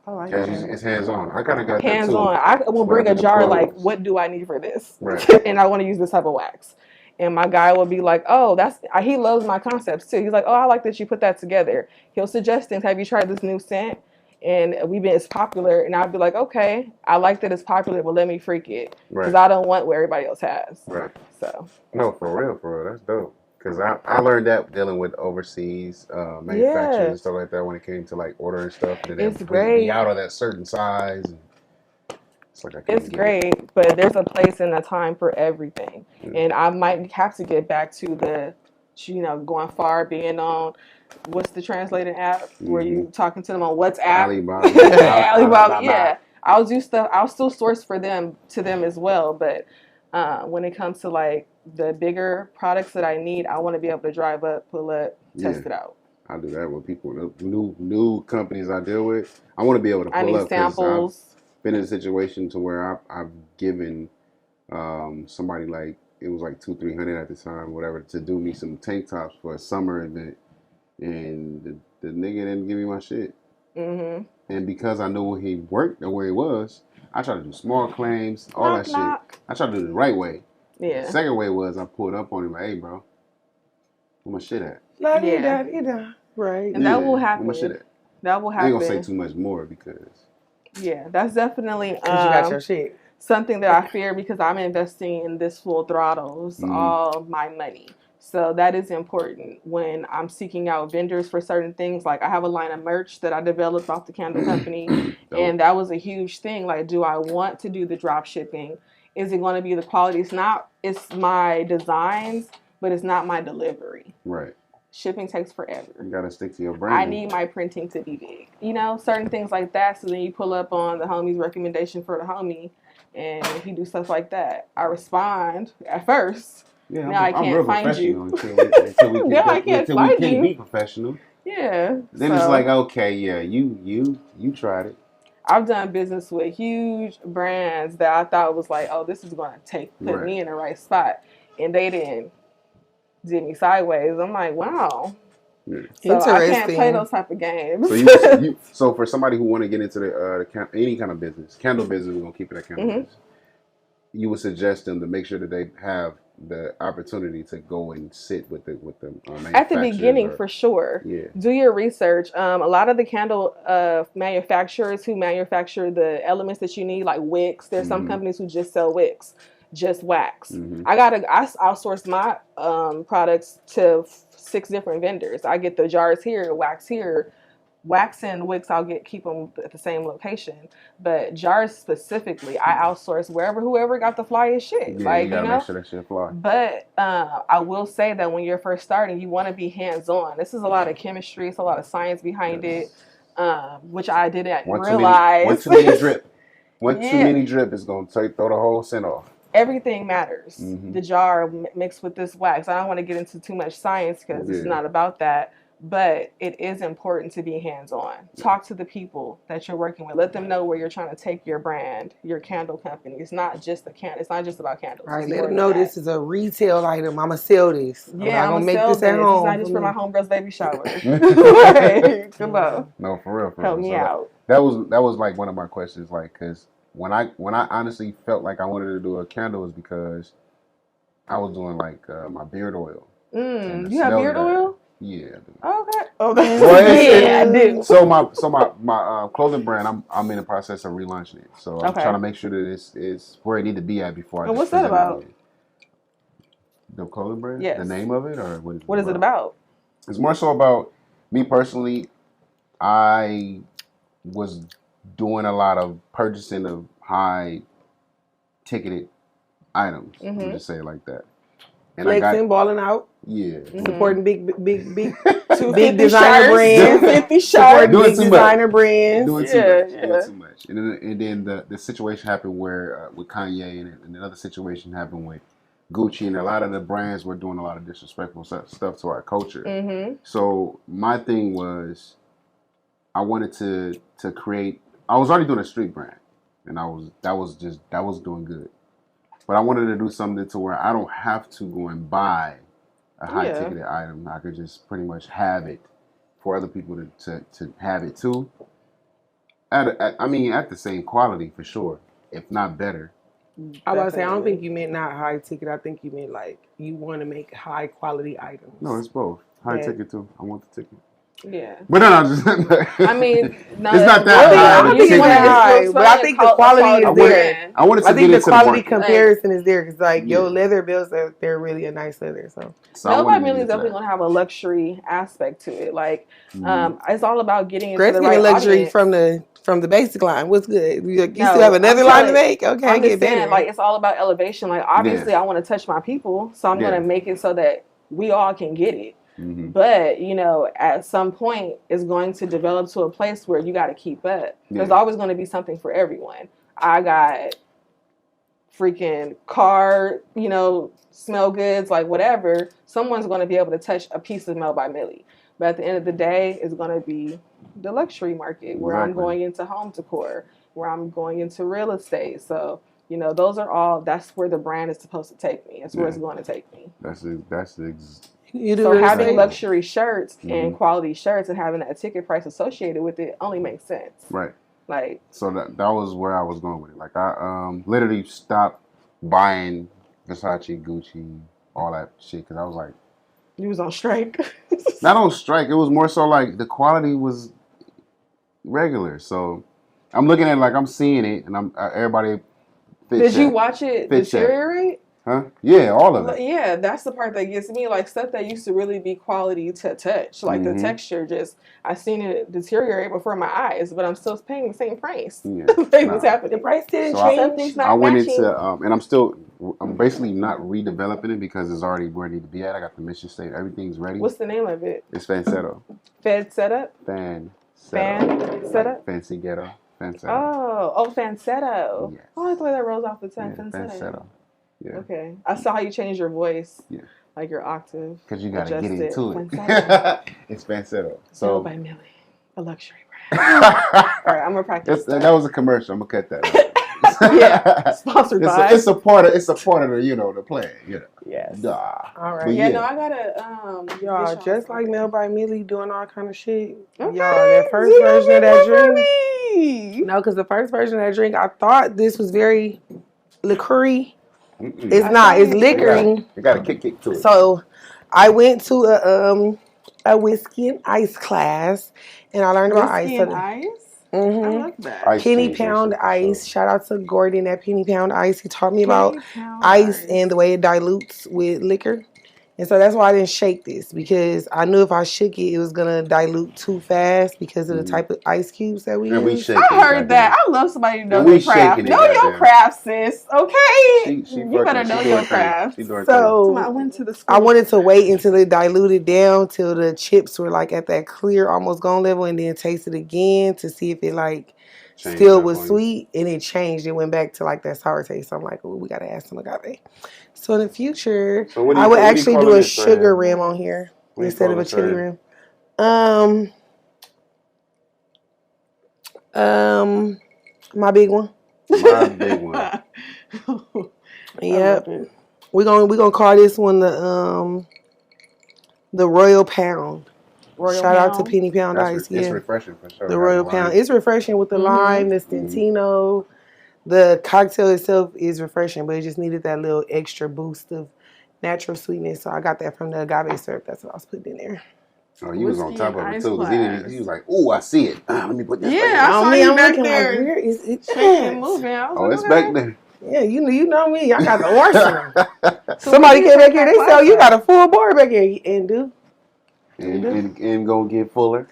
I like it's hands-on. I kind of got hands-on. I will bring a jar like, what do I need for this? Right. And I want to use this type of wax. And my guy will be like, oh, he loves my concepts too. He's like, oh, I like that you put that together. He'll suggest things. Have you tried this new scent? And it's popular. And I'll be like, okay, I like that it's popular, but let me freak it. Because I don't want what everybody else has. Right. So. No, for real. That's dope. Because I learned that dealing with overseas manufacturers and stuff like that when it came to like ordering stuff. And it's great. Be out of that certain size. And it's great, but there's a place and a time for everything. And I might have to get back to the, going far, being on, what's the translating app where you talking to them on WhatsApp? Alibaba. Alibaba, yeah. I'll do stuff. I'll still source to them as well. But when it comes to like the bigger products that I need, I want to be able to drive up, pull up, test it out. I do that with people, new companies I deal with. I want to be able to pull up. I need samples. I've been in a situation to where I've given somebody like, it was like $200-300 at the time, whatever, to do me some tank tops for a summer event, and the nigga didn't give me my shit. And because I knew he worked and where he was, I tried to do small claims, all that shit. I tried to do it the right way. Yeah. The second way was I pulled up on him like, hey, bro, where my shit at? Right. And that will happen. Where my shit at? That will happen. I ain't gonna say too much more because Yeah, that's definitely Because you got your shit. something that I fear because I'm investing in this full throttle, all my money. So that is important when I'm seeking out vendors for certain things. Like I have a line of merch that I developed off the candle company, and that was a huge thing. Like, do I want to do the drop shipping? Is it going to be the quality? It's my designs, but it's not my delivery. Right. Shipping takes forever. You gotta stick to your brand. I need my printing to be big. Certain things like that. So then you pull up on the homie's recommendation for the homie, and he do stuff like that. I respond at first. Yeah, now I can't real find you. Until we Now I can't find you. Be professional. Yeah. Then it's like, okay, yeah, you tried it. I've done business with huge brands that I thought was like, oh, this is going to put me in the right spot, and they did me sideways. I'm like, wow. Yeah. So I can't play those type of games. So so for somebody who want to get into the any kind of business, candle business, we're gonna keep it at candle business. You would suggest them to make sure that they have the opportunity to go and sit with the at the beginning, for sure. Yeah. Do your research. A lot of the candle manufacturers who manufacture the elements that you need, like wicks. There's some companies who just sell wicks, just wax. I outsource my products to 6 different vendors. I get the jars here, wax here. Wax and wicks, keep them at the same location. But jars specifically, I outsource whoever got the flyest shit. Yeah, you gotta make sure that shit fly. But I will say that when you're first starting, you want to be hands-on. This is a lot of chemistry. It's a lot of science behind it, which I didn't realize. One too many drip. Too many drip is going to throw the whole scent off. Everything matters. The jar mixed with this wax. I don't want to get into too much science because it's not about that. But it is important to be hands-on. Talk to the people that you're working with. Let them know where you're trying to take your brand, your candle company. It's not just It's not just about candles. All right, let them know this is a retail item. I'm gonna sell this. Yeah, I'm gonna make this at home. It's not just for my homegirl's baby shower. Come on. No, for real. Help me out. That was like one of my questions, like, because when I honestly felt like I wanted to do a candle was because I was doing like my beard oil. You have beard oil? Yeah. Okay. I do. So my clothing brand, I'm in the process of relaunching it. So I'm trying to make sure that it's where it need to be at before I. And what's that about? The clothing brand? Yes. The name of it, or what is it about? It's more so about me personally. I was doing a lot of purchasing of high ticketed items. Let just say it like that. And flexing, balling out. Yeah. Supporting big big designer brands. 50 shirts. Supporting big designer brands. Doing too much. And then the situation happened where with Kanye and another situation happened with Gucci, and a lot of the brands were doing a lot of disrespectful stuff to our culture. So my thing was, I wanted to create. I was already doing a street brand, and that was doing good. But I wanted to do something to where I don't have to go and buy a high ticketed item. I could just pretty much have it for other people to have it too. At the same quality for sure, if not better. I was about to say, I don't think you meant not high ticket. I think you meant like you want to make high quality items. No, it's both. High ticket too. I want the ticket. Yeah. But no, just, I mean, no, it's not that high. I don't think it's high, but I think the quality is there. I think the quality comparison is there because, like, your leather belts, they're really a nice leather. So Nobody really is definitely gonna have a luxury aspect to it. Like, it's all about getting into the right luxury audience. from the basic line. What's good? You still have another line to make? Okay, I'm just saying, better. like, it's all about elevation. Like, obviously, I want to touch my people, so I'm gonna make it so that we all can get it. But, at some point, it's going to develop to a place where you got to keep up. There's always going to be something for everyone. I got freaking car, smell goods, like whatever. Someone's going to be able to touch a piece of Mel by Mely. But at the end of the day, it's going to be the luxury market where I'm going into home decor, where I'm going into real estate. So, that's where the brand is supposed to take me. That's where it's going to take me. So having luxury shirts and quality shirts and having that ticket price associated with it only makes sense. Right. Like, so that was where I was going with it. Like, I literally stopped buying Versace, Gucci, all that shit because I was like, you was on strike. Not on strike. It was more so like the quality was regular. So I'm looking at it like I'm seeing it, and I'm everybody. Did you watch it deteriorate? Huh? Yeah, all of it. Yeah, that's the part that gets me. Like stuff that used to really be quality to touch, like the texture. Just I seen it deteriorate before my eyes, but I'm still paying the same price. Yeah. Like, what's happening? The price didn't So change. I went into, and I'm basically not redeveloping it because it's already where it need to be at. I got the mission statement. Everything's ready. What's the name of it? It's Fansetto. Fed setup. Fan setup. Fancy ghetto. Fansetto. Oh, Fansetto. Yes. Oh, I like the way that rolls off the tongue. Yeah, Fansetto. Fansetto. Yeah. Okay. I saw how you changed your voice. Yeah. Like your octave. Because you got to get adjusted. into it. Fansetto. It's Fansetto. So by Mely, a luxury brand. All right, I'm gonna practice. That was a commercial. I'm gonna cut that out. Yeah, sponsored by. It's a part of the the plan. You know. Yes. Nah. All right. But Yeah, no, I gotta Y'all, just like Mel by Millie doing all kind of shit. Okay. Y'all, that first version of that drink. No, because the first version of that drink, I thought this was very liqueur-y. It's not. It's liquoring. You got a kick to it. So, I went to a whiskey and ice class, and I learned about ice. Whiskey and ice? I like that. Penny pound ice. Shout out to Gordon at Penny Pound Ice. He taught me about ice and the way it dilutes with liquor. And so that's why I didn't shake this, because I knew if I shook it, it was going to dilute too fast because of the type of ice cubes that we use. I heard that. I love somebody who knows their craft. Know your craft, sis. Okay? You better know your craft. So I went to the school. I wanted to wait until it diluted down till the chips were like at that clear, almost gone level, and then taste it again to see if it like still was sweet, and it changed. It went back to like that sour taste. So I'm like, oh, we got to add some agave. So in the future, I would actually do a sugar rim on here instead of a chili rim. My big one. My big one. Yep. We're gonna call this one the Royal Pound. Shout out to Penny Pound Ice. It's refreshing for sure. The Royal Pound. It's refreshing with the lime, the Stantino. The cocktail itself is refreshing, but it just needed that little extra boost of natural sweetness. So I got that from the agave syrup. That's what I was putting in there. Oh, you was on top of it too. He was like, "Ooh, I see it. Let me put that." Yeah, I saw you back there. Like, where is it? Moving. Oh, it's back there. Yeah, you know me. I got the arsenal. Somebody came back here. They said, "Oh, you got a full bar back here." And gonna get fuller.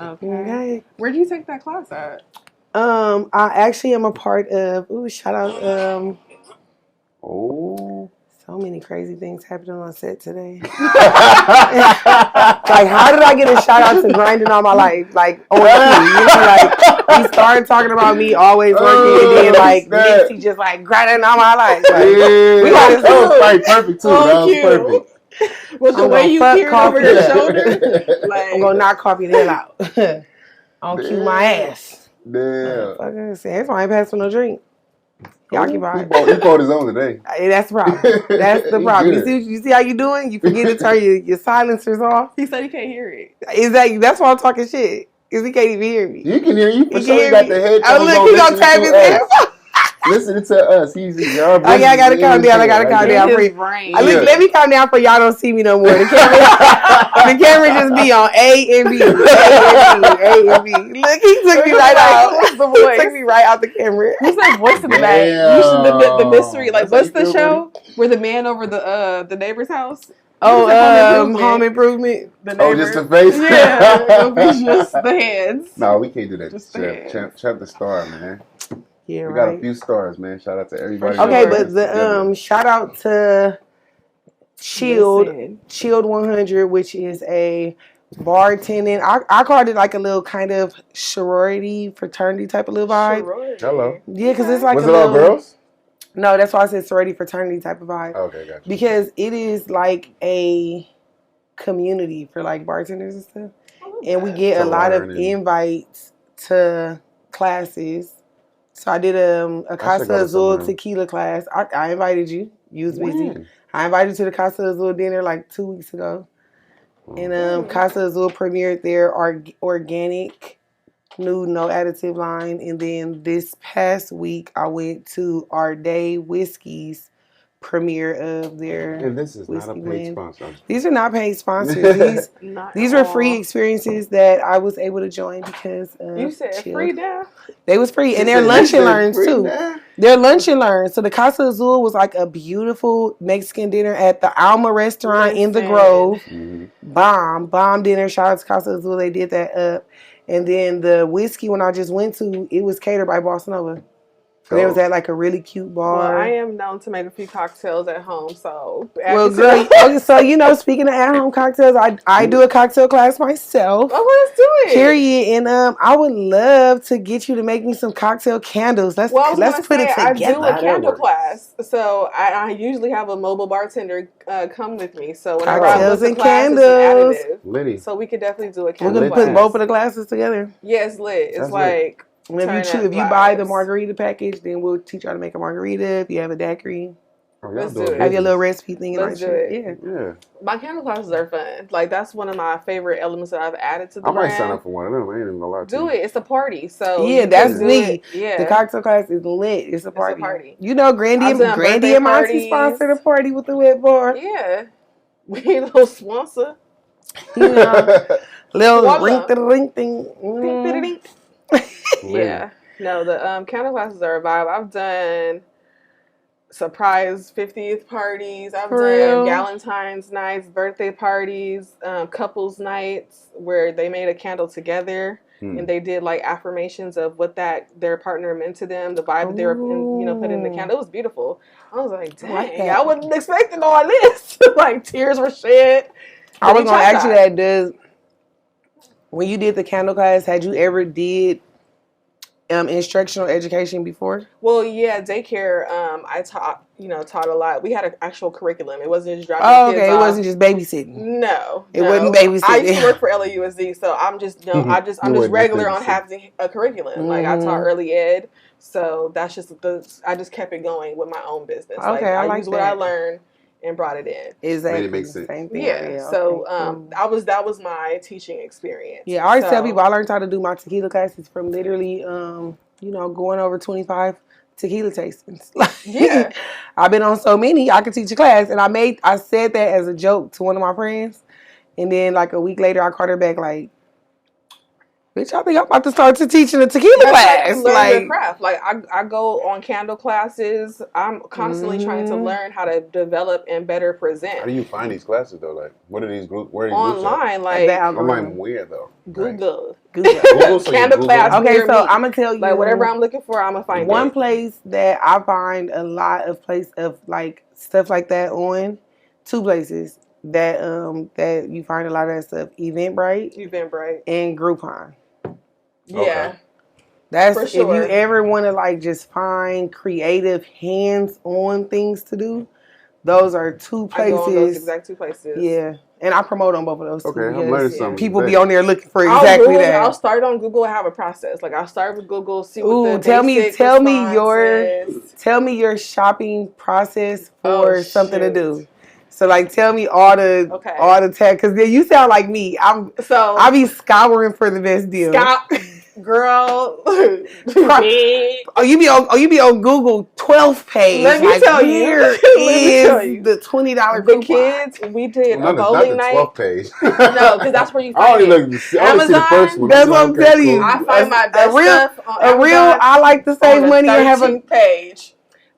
Okay. Where'd you take that class at? I actually am a part of. Ooh, shout out. So many crazy things happening on set today. Like, how did I get a shout out to grinding all my life? Like, you know, like he started talking about me always working, and then like next he just like grinding all my life. Like, we got this. That was like perfect too. That was perfect. With the way you peered over your shoulder, like I'm gonna knock coffee the hell out. I'll cue my ass. Damn. That's why I ain't passed for no drink. He occupied. He bought his own today. Hey, that's the problem. That's the problem. You see how you doing? You forget to turn your silencers off. He said he can't hear it. Exactly. That's why I'm talking shit. Because he can't even hear me. You can hear you. For he sure, you got the headphones. Oh, look, he gonna tap his head. Listening to us. He's I gotta calm down. I gotta calm down. Let me calm down for y'all don't see me no more. The camera just be on A and B. A and B. Look, he took me right out. What's the voice? He took me right out the camera. Who's that voice in the back? The mystery. Like, what's the show where the man over the neighbor's house? Home Improvement. Just the face? Yeah, it'll be just the hands. No, we can't do that. Chef the star, man. Yeah, we got a few stars, man. Shout out to everybody. Okay, but the shout out to Chilled 100, which is a bartending. I called it like a little kind of sorority, fraternity type of little vibe. Hello. Yeah, because it's like was it all girls? No, that's why I said sorority, fraternity type of vibe. Okay, gotcha. Because it is like a community for like bartenders and stuff, and we get a lot of invites to classes. So I did a Casa Azul tequila class. I invited you. You was busy. I invited you to the Casa Azul dinner like 2 weeks ago. And Casa Azul premiered their organic, new, no additive line. And then this past week, I went to Our Day Whiskey's premiere of their And this is not a whiskey paid blend. sponsor. These are not paid sponsors. Not These at were free all. experiences that I was able to join because You said chilled. free now? They was free, and She they're said, lunch "You and said learns free too. now?" They're lunch and learns. So the Casa Azul was like a beautiful Mexican dinner at the Alma restaurant in the Listen. Grove. Mhm. Bomb dinner. Shout out to Casa Azul. They did that up. And then the whiskey when I just went to, it was catered by Bossa Nova. And it was at like a really cute bar. Well, I am known to make a few cocktails at home, so. Well, girl, okay, so speaking of at-home cocktails, I do a cocktail class myself. Oh, let's do it. Period. And I would love to get you to make me some cocktail candles. Let's put it together. I do a That candle works. class, so I usually have a mobile bartender come with me. So whenever I Cocktails book the and class, it's candles. an additive. Liddy. So we could definitely do a We're candle gonna class. put both of the classes together. Yeah, it's lit. It's That's like And if turn you up buy the vibes. margarita package, then we'll teach you how to make a margarita. If you have a daiquiri, Oh, y'all Let's doing do it. have your business. little recipe thing and all Let's that do shit. it. Yeah. Yeah. my candle classes are fun. Like that's one of my favorite elements that I've added to the I might brand. sign up for one of them. I ain't even gonna lie to Do you. it. It's a party. So Yeah, you that's can do me. it. Yeah. The cocktail class is lit. It's a party. party. You know, Grandy I've done Grandy birthday and Monty parties. sponsored a party with the wet bar. Yeah. We need a little sponsor. You know, little Voila. ring the ring thing. Ding, ding, ding. Yeah. No, the candle classes are a vibe. I've done surprise 50th parties. I've For done real? Valentine's nights, birthday parties, couples nights where they made a candle together and they did like affirmations of what their partner meant to them, the vibe that they were put in the candle. It was beautiful. I was like, dang, like that. I wasn't expecting all this. Like tears were shed. I was gonna ask you that. When you did the candle class, had you ever did instructional education before? Well, yeah, daycare. I taught a lot. We had an actual curriculum. It wasn't just dropping Oh, kids okay. It off. wasn't just babysitting. No, It wasn't babysitting. I used to work for LAUSD, so I'm just I'm You just wasn't regular on babysitting. having a curriculum. Like I taught early ed, so that's just I just kept it going with my own business. Okay, I like used what I that. learned and brought it in. Exactly. It makes sense. Same thing. Yeah. So okay, cool. that was my teaching experience. Yeah, I always tell So- people I learned how to do my tequila classes from literally, going over 25 tequila tastings. Yeah. I've been on so many, I could teach a class. And I said that as a joke to one of my friends. And then like a week later, I called her back like, bitch, I think I'm about to start teaching a tequila That's class. how you learn Like, your craft. Like I go on candle classes. I'm constantly trying to learn how to develop and better How do present you find these classes though? Like, what are these groups? Where are these groups at? online. Like the I'm like, algorithm. where though? Google. Google. Google, so you Candle Google? class. Okay, near so me. I'm gonna tell you Like whatever I'm looking for, I'm gonna find one it. place that I find a lot of like stuff like that on. Two places that you find a lot of that stuff: Eventbrite Eventbrite. and Groupon. Yeah. That's For sure. if you ever want to like just find creative hands-on things to do. Those are two I go on those places. exact two places. Yeah, and I promote on both of those. Okay, too I'm because learning something. people be today. on there looking for I'll exactly Google, that. I'll start on Google and have a process. Like I'll start with Google, see what Ooh, the tell me basic your response is. tell me your shopping process Oh, for something to shoot. do. So like, tell me all the Okay. tech because then you sound like me. So I be scouring for the best deal. girl. Oh, you be on Google 12th page. Let me like, tell you. here Let me tell is you. the $20 The coupon. kids, we did Well, a not bowling the night. 12th page. No, because that's where you I find only it. look. I only see the Amazon, first one. That's I'm what I'm like, okay, telling you. cool. I find my A best real- stuff on A real, Amazon I like to save on money the and have a. 13th page.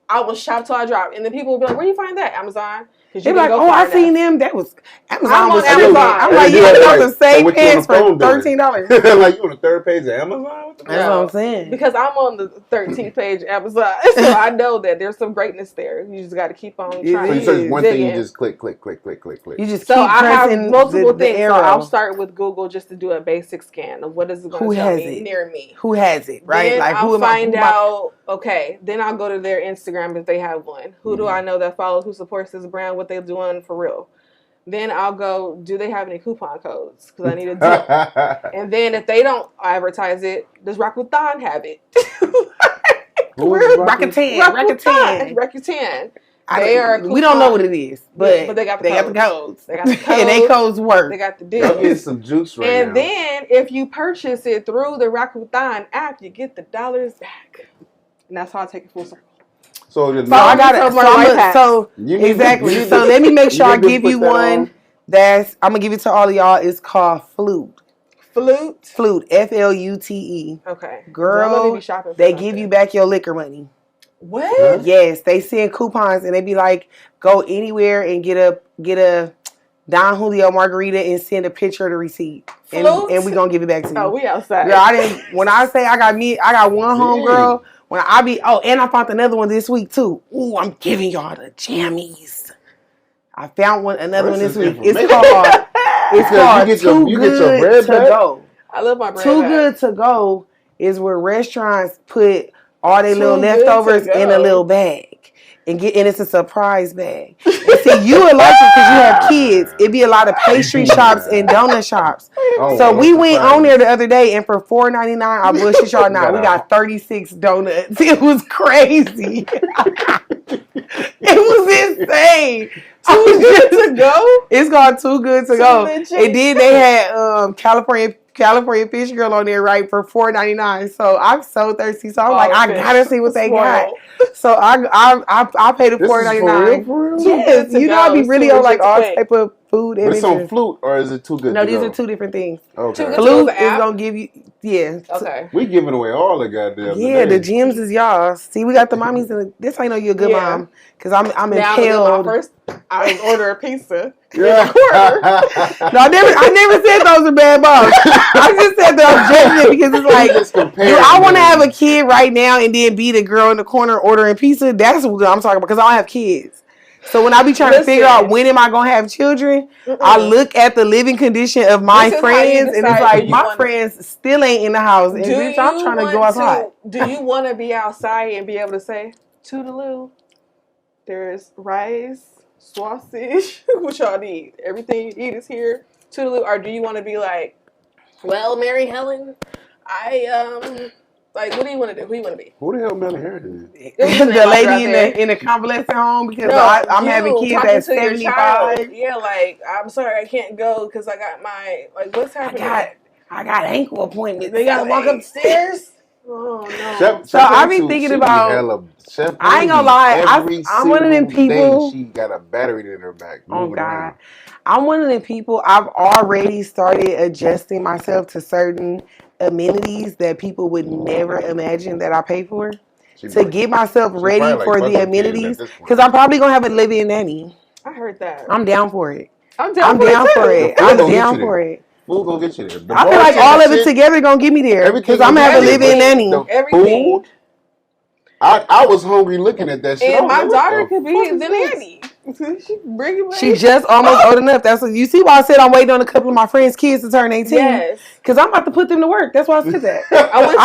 I will shop till I drop, and then people will be like, "Where you find that? Amazon?" They be like, oh, I seen them. That was Amazon. I'm was on tripping. Amazon. I'm And like, then yeah, you're I like, got the same what you on pants the for phone doing? $13. Like, you on the third page of Amazon? What the That's fuck? what I'm saying. Because I'm on the 13th page of Amazon, so I know that there's some greatness there. You just got to keep on It trying. So you is. search one thing, you digging. just click. You just So keep I have pressing multiple the things. So arrow. I'll start with Google just to do a basic scan of what is it Who going to tell has me it? near me. Who has it, right? Then like, I'll who am find I? Who am I- out. Okay, then I'll go to their Instagram if they have one. Who do I know that follows? Who supports this brand? What they're doing for real? Then I'll go. Do they have any coupon codes? Because I need a deal. And then if they don't advertise it, does Rakuten have it? Rakuten. Rakuten. They are. We don't know what it is, but they got the got the codes. They got the And they codes. codes work. They got the Y'all deal. getting some juice right And now. then if you purchase it through the Rakuten app, you get the dollars back. And that's how I take it full circle. So the So I I got So it. more So, life hacks. You need exactly. to- So let me make sure I need to give put you that one. on. I'm gonna give it to all of y'all. It's called flute. Flute. Flute. FLUTE. Okay. Girl, Y'all be shopping for they something. give you back your liquor money. What? Huh? Yes, they send coupons and they be like, go anywhere and get a Don Julio margarita and send a picture of the receipt, Flute? and we gonna give it back to you. Oh, we outside. Girl, I didn't. When I say I got one home girl. When I be and I found another one this week too. Ooh, I'm giving y'all the jammies. I found another one this week. It's called Too Good to Go. I love my bread Too back. Good to Go is where restaurants put all their little Too Good to leftovers in a Go. little bag. And it's a surprise bag. And see, you would like it because you have kids. It'd be a lot of pastry shops and donut shops. Oh, So we went on there the surprise. other day, and for $4.99, I bullshit y'all now. We got 36 donuts. It was crazy. It was insane. Too Good to Go? It's called Too Good to Too Go. legit. And then they had California Fish Girl on there, right, for $4.99. So I'm so thirsty. So I'm like, I gotta see what they got. So I paid the This is $4.99. for real? Yes, you know I be really on like all type of food. But it's on images. flute or is it Too Good No, to these Go? are two different things. Okay. Too Good Flute the is app? gonna give you, Okay. We giving away all the goddamn. yeah, the today. gems is y'all. See, we got the mommies in this. How you know you're a good Yeah. mom? Because I'm Now I'm gonna impaled. do my first. I was ordering pizza. Yeah. No, I never said those are bad moms. I just said that I'm judging it because it's like, Just compare do I want to them. have a kid right now and then be the girl in the corner ordering pizza? That's what I'm talking about because I don't have kids. So when I be trying to figure out when am I going to have children, I look at the living condition of my This is how you friends and it's decide like who you my wanna- friends still ain't in the house and bitch, I'm trying to go outside. Do you want to be outside and be able to say toodaloo? There's rice, sausage. What y'all need? Everything you eat is here. Toodaloo. Or do you want to be like, well, Mary Helen, like, what do you want to do? Who you want to be? Who the hell Mely Harrington is? The lady in the convalescent home because I'm having kids talking at to your child. 75. Yeah, like, I'm sorry, I can't go because I got my, like, what's happening? I got ankle appointments. They gotta walk upstairs. Oh no! Chef I be Chef thinking she about- Be hella, Chef I ain't gonna Lee, lie, every I'm one of them single people- day she got a battery in her back. Oh moving God. around. I'm one of the people, I've already started adjusting myself to certain amenities that people would never imagine that I pay for. She To probably- get myself she ready probably like for the fucking kids at amenities. this point. Because I'm probably going to have a live-in nanny. I heard that. I'm down for it. I'm down for too. it. The food I'm gonna get down you for there. it. Food gonna get you there. The I feel like bartender all of it shit, together going to get me there. everything Because I'm going to have a gonna get you live-in there. nanny. The Everything. food. I was hungry looking at that shit. I And was my like, what daughter the could be fuck is the this? nanny. She bring it back. She just almost old enough. That's what you see why I said I'm waiting on a couple of my friends' kids to turn 18. Yes. Because I'm about to put them to work. That's why I said that. I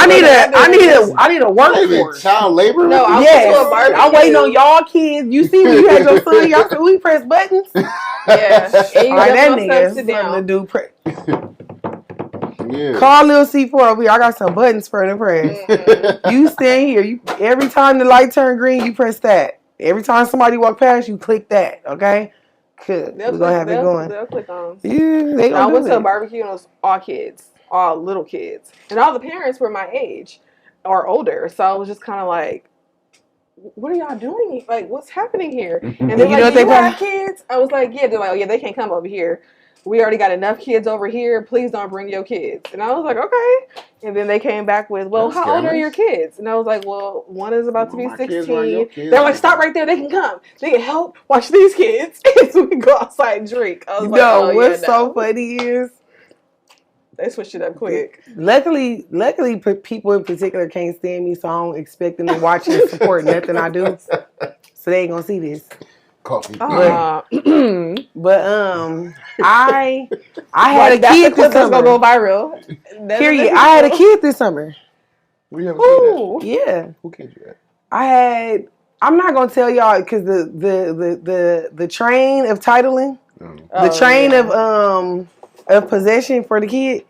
I need a workforce. Child labor? No, I Yes, went to a barbecue. I'm waiting on y'all kids. You see when you had your son, y'all said we press buttons. Yeah. And you All right, that got no nigga stuff to something to down. do. Yeah. Call Lil C4 over here. I got some buttons for the press. You stand here. Every time the light turn green, you press that. Every time somebody walk past, you click that. Okay? Good. We're going to have it going. They'll click on. Yeah, they I gonna went do to a it. barbecue and it was all kids, all little kids, and all the parents were my age or older. So I was just kind of like, "What are y'all doing? Like, what's happening here?" And they're You know like, what "Do you they have kids?" I was like, "Yeah." They're like, "Oh yeah, they can't come over here. We already got enough kids over here. Please don't bring your kids." And I was like, "Okay." And then they came back with, "Well, That's how old are scandalous. your kids?" And I was like, "Well, one is about to be My kids are your 16." kids. They're like, "Stop right there. They can come. They can help watch these kids." So we go outside and drink. I was like, No, "Oh what's yeah, so no." funny is, They switched it up quick. luckily, people in particular can't stand me, so I don't expect them to watch and support nothing I do. So they ain't gonna see this. Coffee. But I had a That's kid the clip this that's gonna go summer. viral. Period. I had a kid this summer. We have a kid Ooh. Yeah, at? Who kid you at? I had. I'm not gonna tell y'all because the train of titling, the train of possession for the kid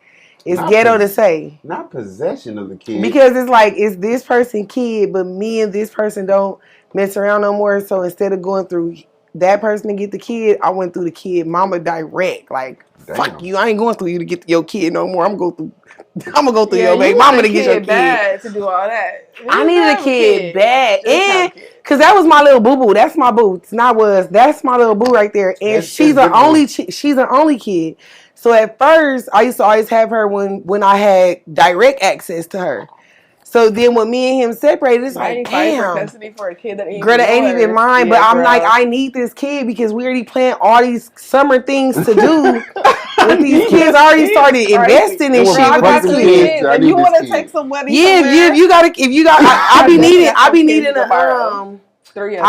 is Not ghetto to say. Not possession of the kid. Because it's like it's this person kid, but me and this person don't mess around no more. So instead of going through that person to get the kid, I went through the kid mama direct. Like, fuck you, I ain't going through you to get your kid no more. I'm gonna go through your baby mama to get your kid. Bad to do all that. I needed a kid bad, and Cause that was my little boo boo. That's my boo. It's not was. That's my little boo right there. And she's an only. She's an only kid. So at first, I used to always have her when I had direct access to her. So then when me and him separated, it's like, damn. For custody for a kid that ain't Greta ain't even mine, but I'm like, I need this kid because we already planned all these summer things to do. With these kids, I already started investing in shit with these kids. And you want to take some money? Yeah, you gotta. If you got, I be needing I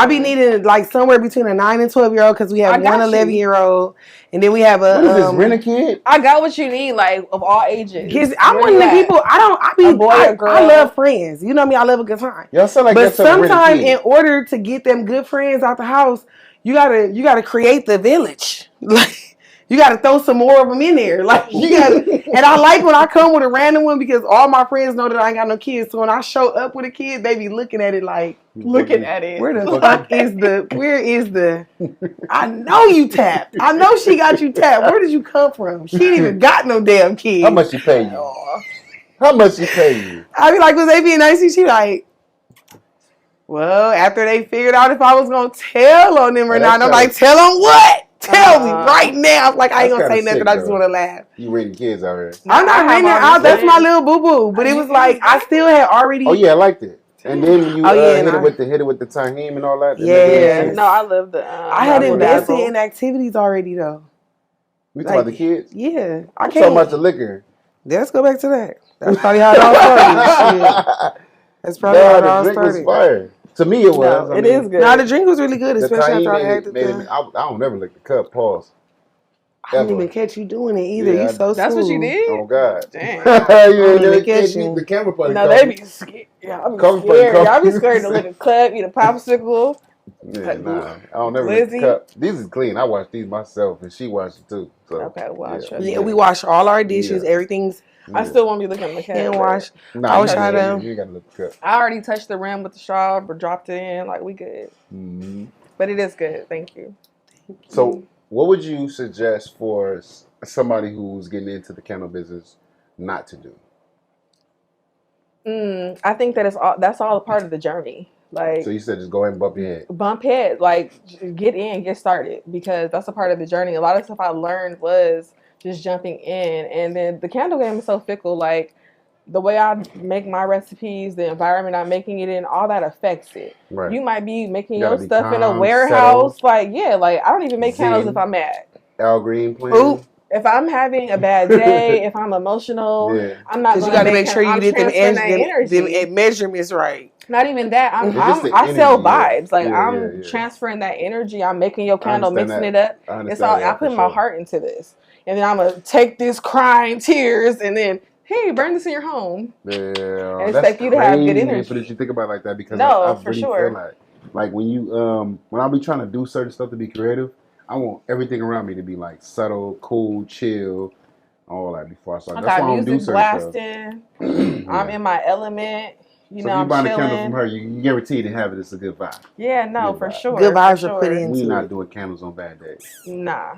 be needing like somewhere between a 9 and 12-year-old because we have one 11-year-old, and then we have a. What is this, rent a kid? I got what you need, like of all ages. Cause I'm one of the people. I love friends. You know me. I love a good time. Y'all sound like but sometimes, in order to get them good friends out the house, you gotta create the village. Like. You got to throw some more of them in there. Like you got, and I like when I come with a random one because all my friends know that I ain't got no kids. So when I show up with a kid, they be looking at it like, where the fuck is the, I know you tapped. I know she got you tapped. Where did you come from? She ain't even got no damn kid. How much she pay you? How much she pay you? I be like, was they being nice? She like, well, after they figured out if I was going to tell on them or not, I'm like, tell them what? Tell me right now. I'm like, I ain't gonna say nothing. I just want to laugh. You rating kids out here? I'm not rating out. That's my little boo boo. But it was like I still had already. Oh yeah, I liked it. And then you hit it with the tahim and all that. Yeah. No, I love the. I had invested in activities already though. We talking about the kids? Yeah, I can't. Talking about the liquor. Let's go back to that. That's probably how it all started. That's probably how it all started. Was fire. To me, it was. No, it is good. No, the drink was really good, especially after I had the. I don't never lick the cup. Pause. I didn't even catch you doing it either. Yeah, you so That's smooth. what you did? Oh God! Damn. The camera party. No, they be scared. Yeah, I'm scared. Y'all be scared to lick a cup, eat a popsicle. Yeah, nah. I don't never lick the cup. These is clean. I wash these myself, and she washed it too. So okay, well, yeah, we wash all our dishes. Everything's. I still won't be looking at the cup. Hand wash. Nah, I was trying to. You gotta look the cup. I already touched the rim with the straw, but dropped it in. Like we good. Mm-hmm. But it is good. Thank you. So, what would you suggest for somebody who's getting into the candle business not to do? I think that that's all a part of the journey. Like, so you said just go ahead and bump your head. Bump head, like get in, get started, because that's a part of the journey. A lot of stuff I learned was just jumping in, and then the candle game is so fickle. Like the way I make my recipes, the environment I'm making it in, all that affects it. Right. You might be making your stuff in a warehouse. Settled. Like I don't even make candles if I'm mad. Al Green playing. If I'm having a bad day, if I'm emotional, I'm not. Because you got to make sure you get them measurements right. Not even that. I sell vibes. Like I'm transferring that energy. I'm making your candle, mixing it up. It's all. I put my heart into this, and then I'm gonna take these crying tears, and then hey, burn this in your home. Yeah, and expect you to have good energy. But if you think about it like that, because no, I for really sure. feel like when you when I be trying to do certain stuff to be creative, I want everything around me to be like subtle, cool, chill, all that before I start. I That's got why I don't do music certain blasting. I'm in my element. You know, if you buy the candle chilling. From her, you guaranteed to have it. It's a good vibe. Yeah, no, for sure. Good vibes are put into it. We're not doing candles on bad days. Nah.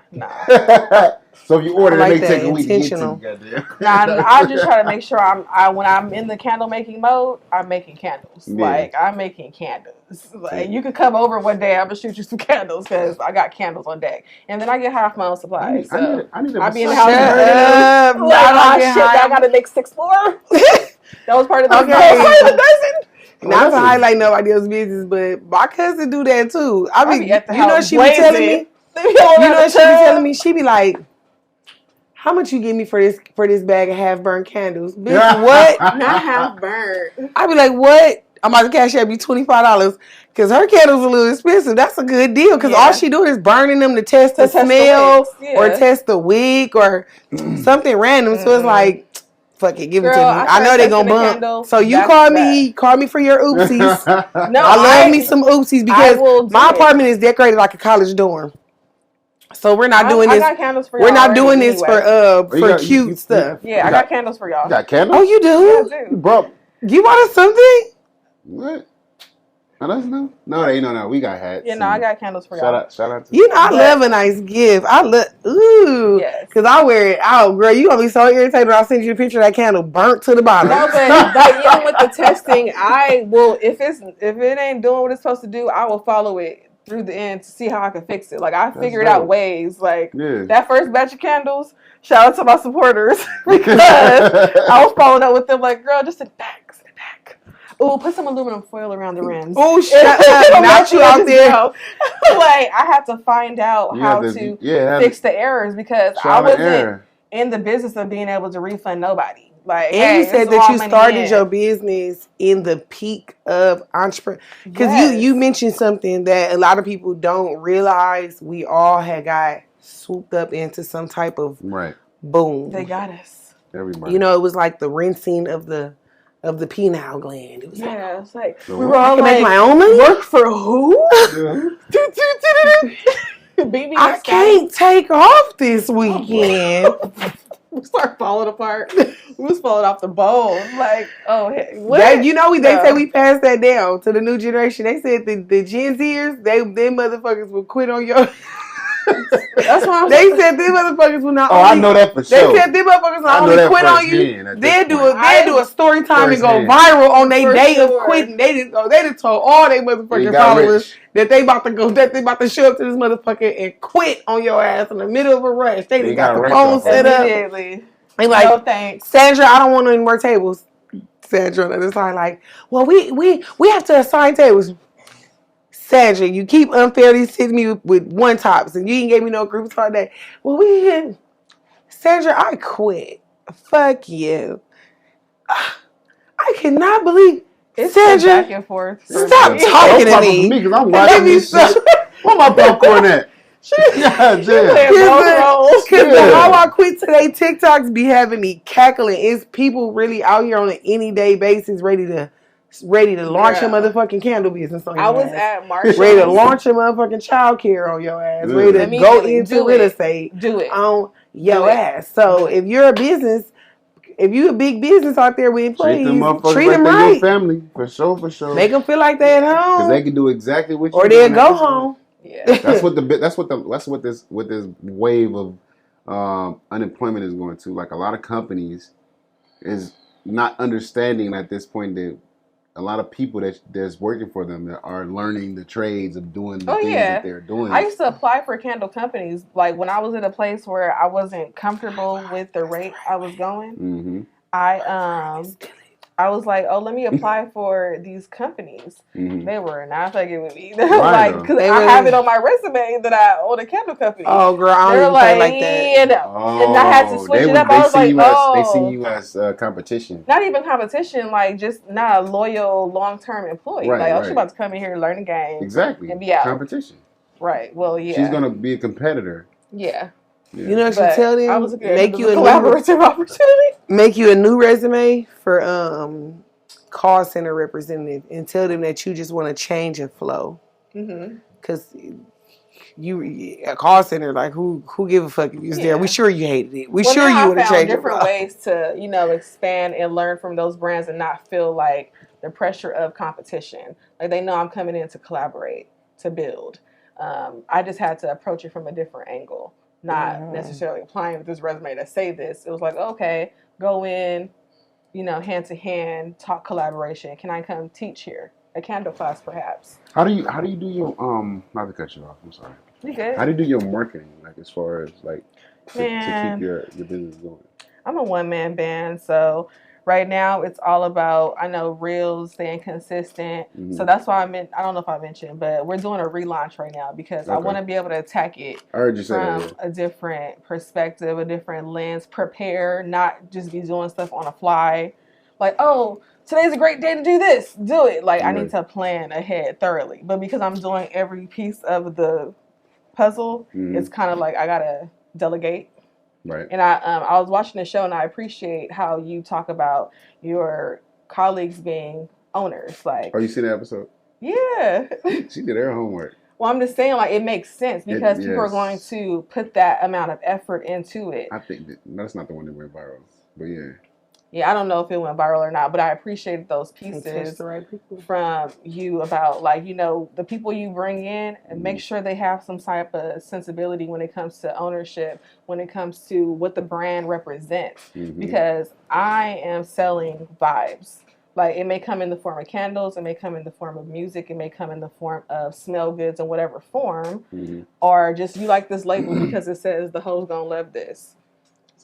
So if you order, like it may take a week to get to you. Nah, I just try to make sure when I'm in the candle making mode, I'm making candles. Yeah. Like I'm making candles. Like you could come over one day, I'm gonna shoot you some candles because I got candles on deck, and then I get high off my own supplies. I be in the house burning. I gotta make 6 more. That was part of the dozen. Not to highlight nobody else's business, but my cousin do that too. I mean, at the you know house she be telling me. You know she be telling me. She be like, "How much you give me for this bag of half burnt candles, bitch? What? Not half burnt." I be like, "What? I'm about to cash out you $25 because her candles a little expensive. That's a good deal because all she doing is burning them to test the smell or test the wick or something random. So it's like." Fuck it, give it to me. I know they gonna bump. Candle, so you call me for your oopsies. No, I love me some oopsies because my apartment is decorated like a college dorm. So we're not doing this. I got candles for y'all. We're not doing this for cute stuff. Yeah, I got candles for y'all. You got candles? Oh, you do? Yeah, I do. You bought us something? What? Oh, that's new. No, they no. We got hats. Yeah, no, I got candles for y'all. Shout out to You know, I But- love a nice gift. Ooh. Yes. Because I wear it out, girl. You going to be so irritated when I send you a picture of that candle burnt to the bottom. No, but like even with the testing, I will if it ain't doing what it's supposed to do, I will follow it through the end to see how I can fix it. Like I figured out dope. ways. Like Yeah. that first batch of candles, shout out to my supporters because I was following up with them like, girl, just sit back. Ooh, put some aluminum foil around the rims. Oh, shut up. Not you out there. Like I had to find out how to fix the errors because I wasn't in the business of being able to refund nobody. Like, And hey, you said that you started your business in the peak of entrepreneur. Because you mentioned something that a lot of people don't realize. We all had got swooped up into some type of boom. They got us. Everybody. You know, it was like the rinsing of the pineal gland. It was it's like So we what? were all I can like, make my own money? work for who? I can't take off this weekend. We start falling apart. We was falling off the bone. Like, oh, hey, what? They say we passed that down to the new generation. They said the Gen Zers, they motherfuckers will quit on your. That's why they said them motherfuckers will not. I know that for sure. They said them motherfuckers not only quit on you. They do a story time and go viral on their day of quitting. They just told all their motherfucking followers that they about to show up to this motherfucker and quit on your ass in the middle of a rush. They just got the phone set up. Immediately. They like, no thanks, Sandra, I don't want any more tables. Sandra on the other side like, well, we have to assign tables. Sandra, you keep unfairly sitting me with one tops and you ain't gave me no groups all day. Well, Sandra, I quit. Fuck you. I cannot believe it's Sandra. Back and forth. Stop talking to me. Because I'm watching this shit. Where my popcorn at? Because the how I quit today TikToks be having me cackling. It's people really out here on an any day basis ready to launch a motherfucking candle business on your ass. I was at Marshall's. Ready to launch a motherfucking child care on your ass. Ready to go into real estate on your ass. So if you're a business, if you're a big business out there with employees, treat them right. Your family, for sure. Make them feel like they're at home. Because they can do exactly what you or they'll go home. Yeah. That's what this wave of unemployment is going to. Like a lot of companies is not understanding at this point that a lot of people that's working for them that are learning the trades of doing the things that they're doing. I used to apply for candle companies. Like when I was in a place where I wasn't comfortable with the rate I was going, I was like, oh, let me apply for these companies. They were not fucking with me. They were like, because I have it on my resume that I own a candle company. Oh, girl, I don't even like that. And I had to switch it up. I was like, they see you as competition. Not even competition, like just not a loyal, long-term employee. She's about to come in here and learn the game. Exactly. And be out. Competition. Right. Well, yeah. She's going to be a competitor. Yeah. You know what you tell them? I was make you a collaborative opportunity. Make you a new resume for call center representative and tell them that you just want to change a flow. Because a call center, like who give a fuck if you was there? We sure you hated it. We sure you would have changed different ways to expand and learn from those brands and not feel like the pressure of competition. Like they know I'm coming in to collaborate, to build. I just had to approach it from a different angle. Not necessarily applying with this resume to say this. It was like, okay, go in, hand to hand, talk collaboration. Can I come teach here? A candle class, perhaps. How do you do your not to cut you off, I'm sorry. You good? How do you do your marketing, like as far as like to keep your business going? I'm a one-man band, so right now it's all about, I know, reels, staying consistent. So that's why I don't know if I mentioned, but we're doing a relaunch right now because I want to be able to attack it I heard you say from that, a different perspective, a different lens, prepare, not just be doing stuff on a fly. Like, oh, today's a great day to do this. Do it. Like, I need to plan ahead thoroughly. But because I'm doing every piece of the puzzle, it's kind of like I got to delegate. Right. And I was watching the show and I appreciate how you talk about your colleagues being owners. Like, oh, you seen that episode? Yeah. She did her homework. Well, I'm just saying, like, it makes sense because people are going to put that amount of effort into it. I think that's not the one that went viral, but yeah. Yeah, I don't know if it went viral or not, but I appreciated those And touch pieces the right people. from you about, like, you know, the people you bring in, and make sure they have some type of sensibility when it comes to ownership, when it comes to what the brand represents. Because I am selling vibes. Like, it may come in the form of candles, it may come in the form of music, it may come in the form of smell goods in whatever form, or just you like this label because it says the hoes gonna love this.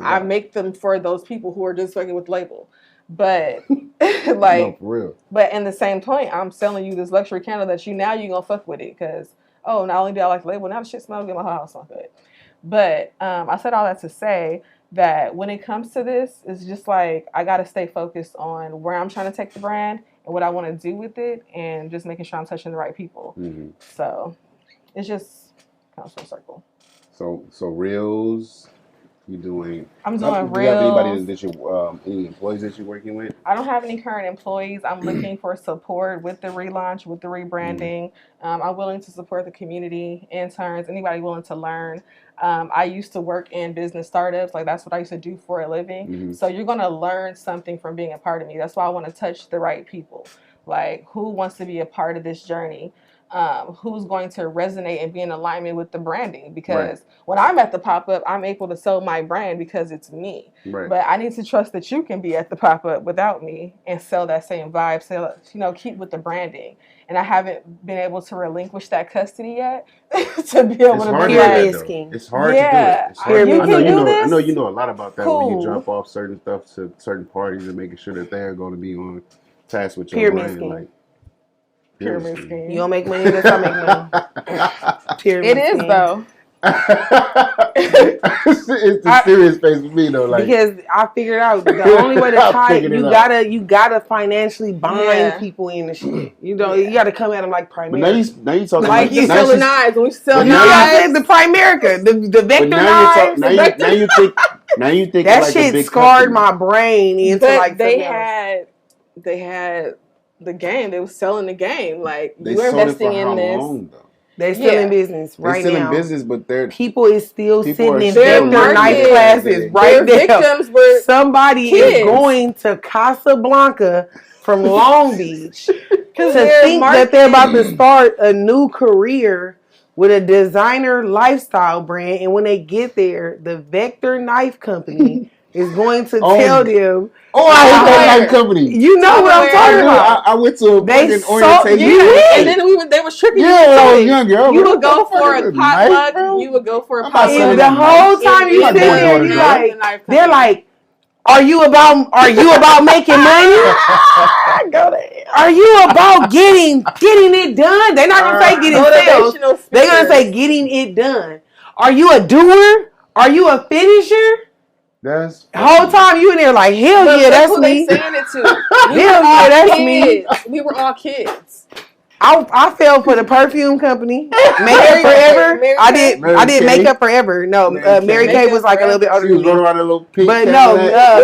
I make them for those people who are just fucking with label. But like, no, for real. But in the same point, I'm selling you this luxury candle that you gonna fuck with it because, oh, not only do I like the label, now the shit smells good, my house smells good. But I said all that to say that when it comes to this, it's just like I gotta stay focused on where I'm trying to take the brand and what I want to do with it, and just making sure I'm touching the right people. So it's just kind of full circle. So reels. You doing? I'm doing reels. Do you have anybody that you, any employees that you're working with? I don't have any current employees. I'm looking for support with the relaunch, with the rebranding. I'm willing to support the community, interns, anybody willing to learn. I used to work in business startups. Like, that's what I used to do for a living. So you're going to learn something from being a part of me. That's why I want to touch the right people. Like, who wants to be a part of this journey? Who's going to resonate and be in alignment with the branding, because when I'm at the pop-up, I'm able to sell my brand because it's me. But I need to trust that you can be at the pop-up without me and sell that same vibe, sell, you know, keep with the branding. And I haven't been able to relinquish that custody yet to be able to be like, it's hard to do it. It's hard. I know you know a lot about that when you drop off certain stuff to certain parties and making sure that they're going to be on task with your brand. Like, pyramid scheme. You don't make money, that's how I make money. Pyramid it is scheme. though. It's the serious face with me though, like, because I figured out the only way to tie it, you gotta financially bind people in the shit. You know, you gotta come at them like Primerica. But now you talking like you selling knives. When we sell knives, the Primerica, the vector knives. Now you think that like shit a big scarred company. my brain into like they had the game. They were selling the game. Like, they you're sold investing it for in how this. long, though? They're still in business They're right still now. in business, but people is still sitting in their vector knife classes right their now. Victims were somebody kids. Is going to Casablanca from Long Beach to think that they're about to start a new career with a designer lifestyle brand, and when they get there, the Vector Knife Company is going to tell them. Oh, I hate that knife company. You know what I'm talking about. I went to a fucking orientation. And then they was tricking you. Yeah, I was younger. You would go for a potluck. You would go for a potluck. And the whole time you sit there, you like, they're like, Are you about making money? Are you about getting it done? They're not gonna say getting sales. They're gonna say getting it done. Are you a doer? Are you a finisher? That's whole time you in there like, hell yeah, that's me. They saying it to. Hell yeah, that's me. We were all kids. I fell for the perfume company. Makeup Forever. I did Makeup Forever. No, Mary Kay was like a little bit older than me. But no,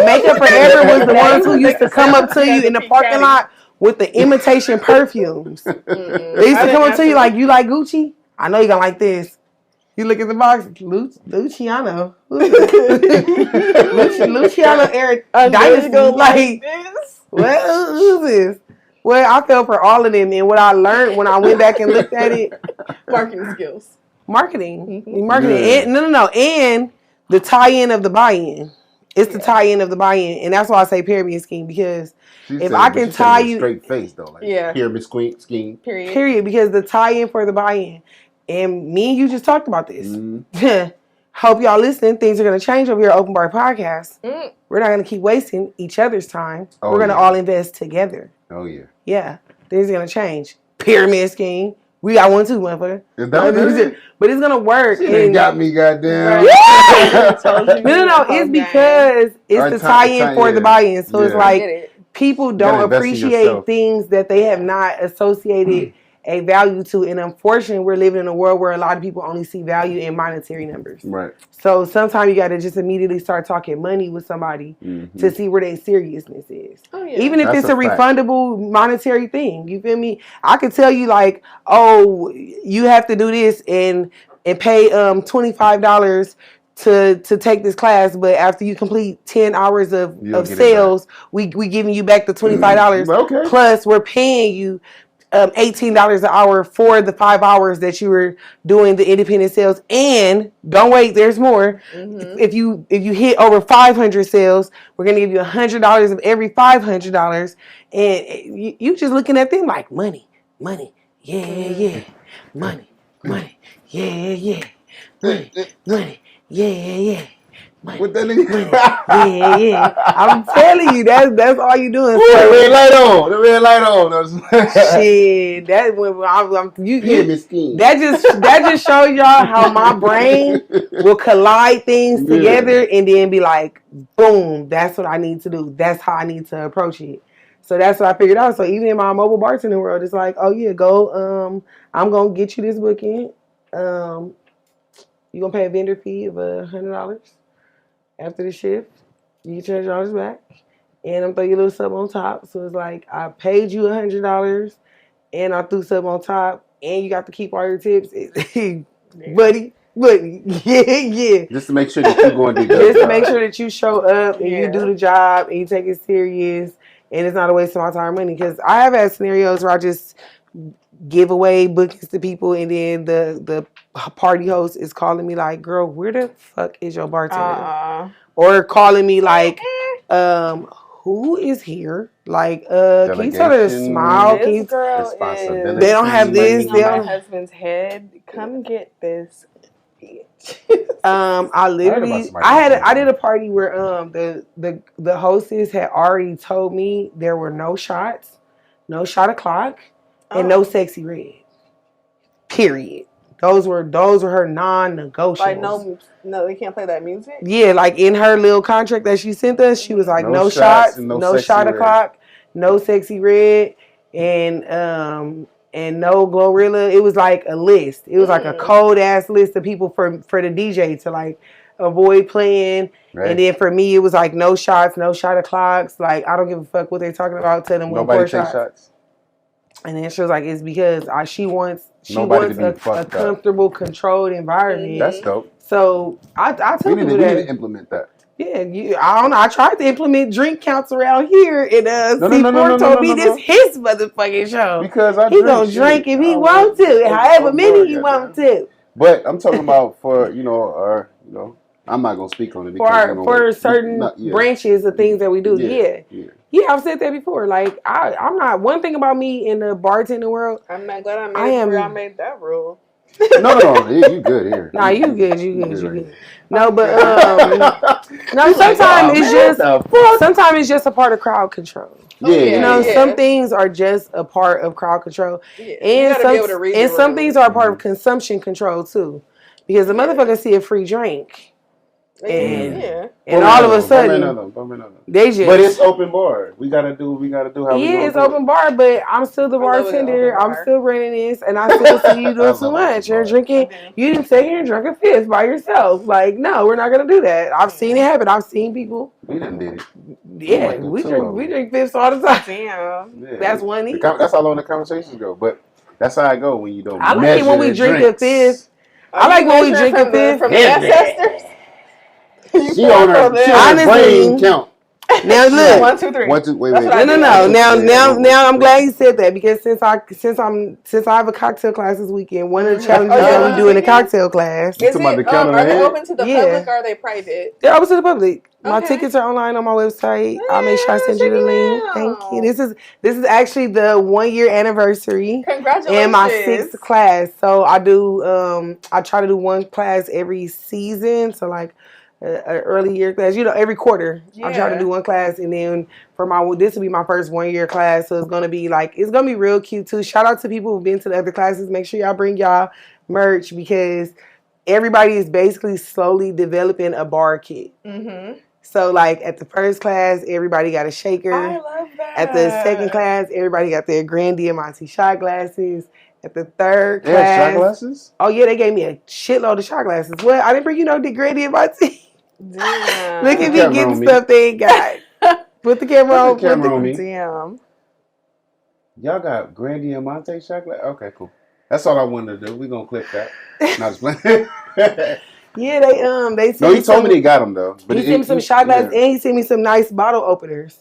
Makeup Forever was the ones who used to come up to you in the parking lot with the imitation perfumes. They used to come up to you like, you like Gucci? I know you're gonna like this. You look at the box, Luciano. Luciano Eric Dynasty. Like, what? Who's this? Well, I fell for all of them, and what I learned when I went back and looked at it, marketing skills, marketing, and and the tie-in of the buy-in. It's the tie-in of the buy-in, and that's why I say pyramid scheme, because if I can tie you straight face though, like pyramid scheme, period, because the tie-in for the buy-in, and me and you just talked about this. Hope y'all listening. Things are going to change over here at Open Bar Podcast. We're not going to keep wasting each other's time. We're going to all invest together. Oh, yeah. Yeah. Things are going to change. Pyramid scheme. We got one too, motherfucker. But it's going to work. It got me, goddamn. Yeah. No. It's because it's the tie-in for the buy-in. So it's like people don't appreciate things that they have not associated a value to, and unfortunately we're living in a world where a lot of people only see value in monetary numbers. Right. So sometimes you got to just immediately start talking money with somebody to see where their seriousness is. Oh, yeah. Even if it's a refundable monetary thing, you feel me? I could tell you like, oh, you have to do this and pay $25 to take this class, but after you complete 10 hours of You'll get it sales, we giving you back the $25. Okay. Plus, we're paying you $18 an hour for the 5 hours that you were doing the independent sales. And don't wait, there's more. If you hit over 500 sales, we're gonna give you $100 of every $500. And you just looking at them like money, yeah, money, yeah, money, yeah. What that nigga? Yeah. I'm telling you, that's all you doing. Ooh, the red light on. The red light on. Shit, that when Yeah, Miss King. that just shows y'all how my brain will collide things together and then be like, boom, that's what I need to do. That's how I need to approach it. So that's what I figured out. So even in my mobile bartending world, it's like, oh yeah, go. I'm gonna get you this booking. You gonna pay a vendor fee of $100 after the shift. You get your $100 back, and I'm throw you a little sub on top. So it's like I paid you $100, and I threw sub on top, and you got to keep all your tips, buddy. Yeah. Just to make sure that you're going to do good. Just to make sure that you show up and Yeah. you do the job and you take it serious, and it's not a waste of my time or money. Because I have had scenarios where I just give away bookings to people, and then the party host is calling me like, "Girl, where the fuck is your bartender?" Or calling me like, "Who is here? Like, can you tell her to Delegation. smile? Can This you?" girl is Responsibility. They don't have this. on They my don't. husband's head. Come get this bitch. I literally, I did a party where the hostess had already told me there were no shots, no shot o'clock, and no sexy red. Period. Those were her non-negotiables. Like no, they can't play that music. Yeah, like in her little contract that she sent us, she was like, no shots, no shot o'clock, no sexy red, and no Glorilla. It was like a list. It was like a cold ass list of people for the DJ to like avoid playing. Right. And then for me, it was like no shots, no shot o'clocks. Like I don't give a fuck what they're talking about. Tell them nobody takes shots. And then she was like, it's because she wants a comfortable, controlled environment. That's dope. So I tell people we need to implement that. Yeah, I don't know. I tried to implement drink counts around here, and C4 told me this his motherfucking show. Because he gonna drink if he want to, however many he want to. But I'm talking about for I'm not gonna speak on it because for certain branches of things that we do. Yeah, I've said that before. Like I'm not one thing about me in the bartending world. I'm not glad I made that rule. No, you good here. Nah, you good. No, but sometimes it's just a part of crowd control. Some things are just a part of crowd control, and some things are a part of consumption control too, because the motherfucker see a free drink. And all of a sudden, they just. But it's open bar. We gotta do how we it's open bar, but I'm still the bartender. I'm still running this, and I still see you doing too much. You're drinking. You didn't sit here and drink a fifth by yourself. Like, no, we're not gonna do that. I've seen it happen. I've seen people. We done did it. Yeah, we drink fifths all the time. Damn, that's one. That's how long the conversations go. But that's how I go when you don't. I like it when we drink a fifth. I like when we drink a fifth from the ancestors. She on her brain count. Now look, 1, 2, 3. 1, 2, wait. No. Now I'm glad you said that, because since I have a cocktail class this weekend, one of the challenges that we do in the cocktail class. Are they open to the public or are they private? They're open to the public. My tickets are online on my website. I'll make sure I send you the link. Thank you. This is actually the 1 year anniversary. Congratulations. And my 6th class. So I do I try to do one class every season. So like an early year class, every quarter. I try to do one class, and then this will be my first 1 year class, so it's gonna be real cute too. Shout out to people who've been to the other classes. Make sure y'all bring y'all merch, because everybody is basically slowly developing a bar kit. Mm-hmm. So like at the first class, everybody got a shaker. I love that. At the second class, everybody got their Grand Diamante shot glasses. At the third class, shot glasses? Oh yeah, they gave me a shitload of shot glasses. What? I didn't bring the Grand Diamante. Damn. Look at me getting stuff they ain't got. Put the camera on. Damn. Y'all got Grand Diamante shot glass? Okay, cool. That's all I wanted to do. We're gonna clip that. Not just playing. Yeah, they sent No, me he told some, me they got them though. But he sent me some shot glasses and he sent me some nice bottle openers.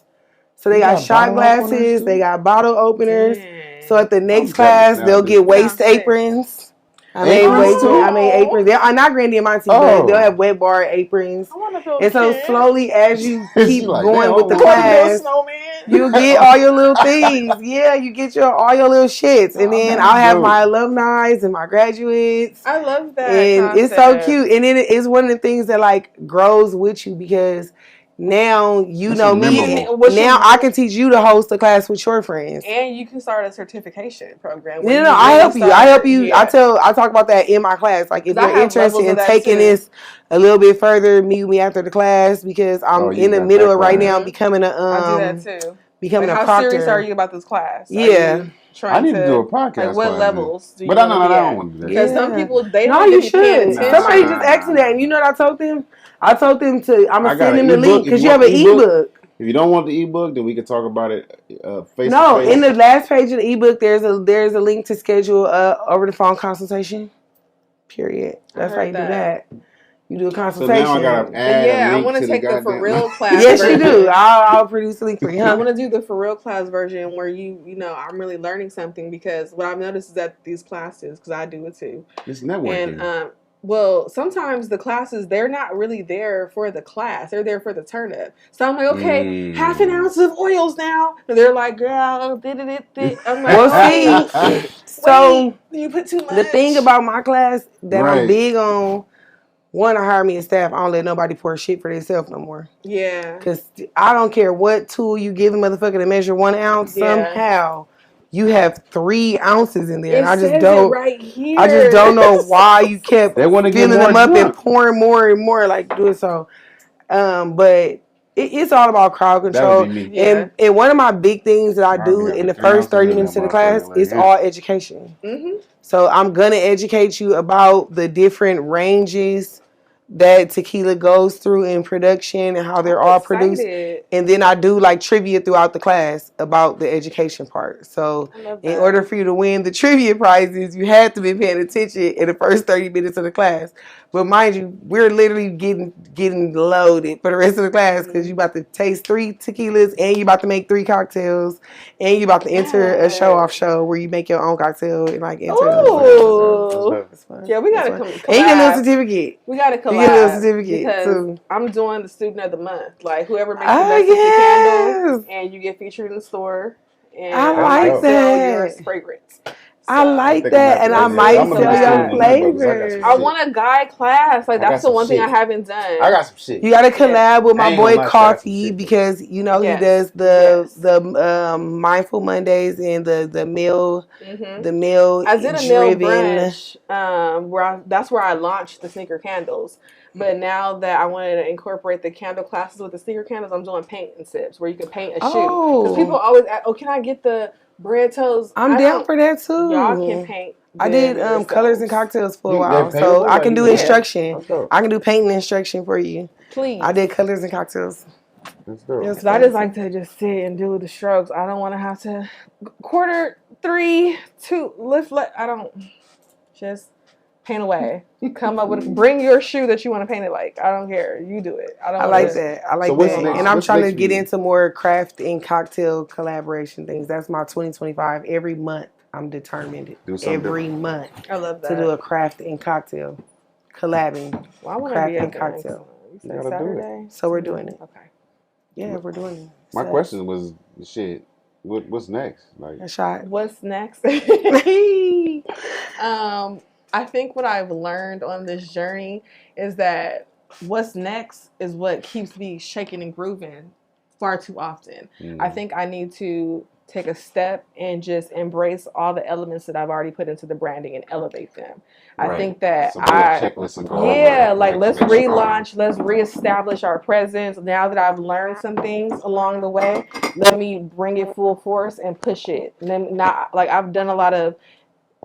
So they You got got shot bottle openers, glasses, too? they got bottle openers. Dang. So at the next jealous class, now, they'll dude. get waist Sounds sick. aprons. Aprons, too? I made aprons. They're not Grandy and Monty, Oh. but they'll have wet bar aprons. I want to build And so a kid. slowly, as you She keep like, going damn, with the I I want to build a class, snowman. you get all your little things. Yeah, you get all your little shits. And then I'll have my alumni and my graduates. I love that. And it's so cute. And then it's one of the things that like grows with you because now you That's know me. memorable. Now I can teach you to host a class with your friends. And you can start a certification program. No, I help you. Yeah. I talk about that in my class. Like if I you're have interested levels in of that, taking too. this a little bit further, meet me after the class because I'm you in the got middle that of right class. now becoming a I do that too. becoming Like, a how proctor. serious are you about this class? Are Yeah. you trying I need to do a podcast. Like what class, levels do you but I want to be don't at? want to do that. Because some people they No, don't you be paying should. attention. Somebody just asked me that, and you know what I told them? I told them to. I'm I gonna got send an them the ebook. link If because you you have want an the ebook, ebook. If you don't want the ebook, then we can talk about it face No, to face. in the last page of the ebook, there's a link to schedule a over the phone consultation. Period. That's how you do that. You do a So consultation. now I gotta add Yeah, a I link want to to the take the for goddamn. real class. Yes, you version. do. I'll produce a link for you. I Huh? want to do the for real class version where you know I'm really learning something because what I've noticed is that these classes, because I do it too, It's networking. and well, sometimes the classes they're not really there for the class; they're there for the turn up. So I'm like, okay, half an ounce of oils now, and they're like, girl, did it. I'm like, Well, see, so wait, you put too much. the thing about my class that I'm Right. big on. One, I hire me a staff. I don't let nobody pour shit for themselves no more. Yeah. Because I don't care what tool you give a motherfucker to measure 1 ounce. Yeah. Somehow you have 3 ounces in there. It And I just says don't. it right here. I just don't know why you kept They want to get filling more them up drunk. and pouring more and more. Like do it so. But it's all about crowd That control. would be me. Yeah. And one of my big things that I do got in the the 3 first ounces 30 in minutes that of the class motherfucker, like, is yeah. all education. Mm-hmm. So I'm gonna educate you about the different ranges that tequila goes through in production and how they're all produced. And then I do like trivia throughout the class about the education part. So in order for you to win the trivia prizes, you had to be paying attention in the first 30 minutes of the class. But mind you, we're literally getting loaded for the rest of the class because you about to taste 3 tequilas and you about to make 3 cocktails and you about to enter a show-off show where you make your own cocktail and like enter. Ooh. Yeah, we gotta come. And you get a little certificate. We gotta collab. You get a little certificate because too. I'm doing the student of the month. Like whoever makes the best of the candles, and you get featured in the store. And I like sell that. your fragrance. I like think that, I'm and I gonna might I'm gonna sell be your student of the month, 'cause I got flavors. some I shit. want a guide class. Like I got that's the some one thing shit. I haven't done. I got some shit. You got to collab with I my ain't boy gonna lie, I got some Coffee shit. because you know Yes. he does Yes. the Mindful Mondays and the meal the meal I did a meal driven. brunch that's where I launched the sneaker candles. But now that I wanted to incorporate the candle classes with the sneaker candles, I'm doing paint and sips where you can paint a shoe. Because people always ask, can I get the bread toes? I'm down for that too. Y'all can paint. I did them colors and yourselves. cocktails for a They're while, so paintable? I can do Like, instruction. Let's go. I can do painting instruction for you. Please. I did colors and cocktails. Let's go. Yes. Because I just like to just sit and do the strokes. I don't want to have to quarter, 3, 2, lift. I don't. Just paint away. Come up with. Bring your shoe that you want to paint it like. I don't care. You do it. I don't. I like that. I like So what's that. next? And I'm What's trying to next for get you? into more craft and cocktail collaboration things. That's my 2025. Every month, I'm determined. Do something Every month I love that. to do a craft and cocktail collabing. Well, I want to craft be and at the cocktail. You You said gotta do it. Saturday. So we're doing it. Okay. Yeah, we're doing it. My So, question was, shit, what's next? Like, a shot. What's next? I think what I've learned on this journey is that what's next is what keeps me shaking and grooving far too often. I think I need to take a step and just embrace all the elements that I've already put into the branding and elevate them. I Right. think that Some little checklist and go over yeah, it. like let's Make sure- relaunch, let's reestablish our presence. Now that I've learned some things along the way, let me bring it full force and push it. And then not like I've done a lot of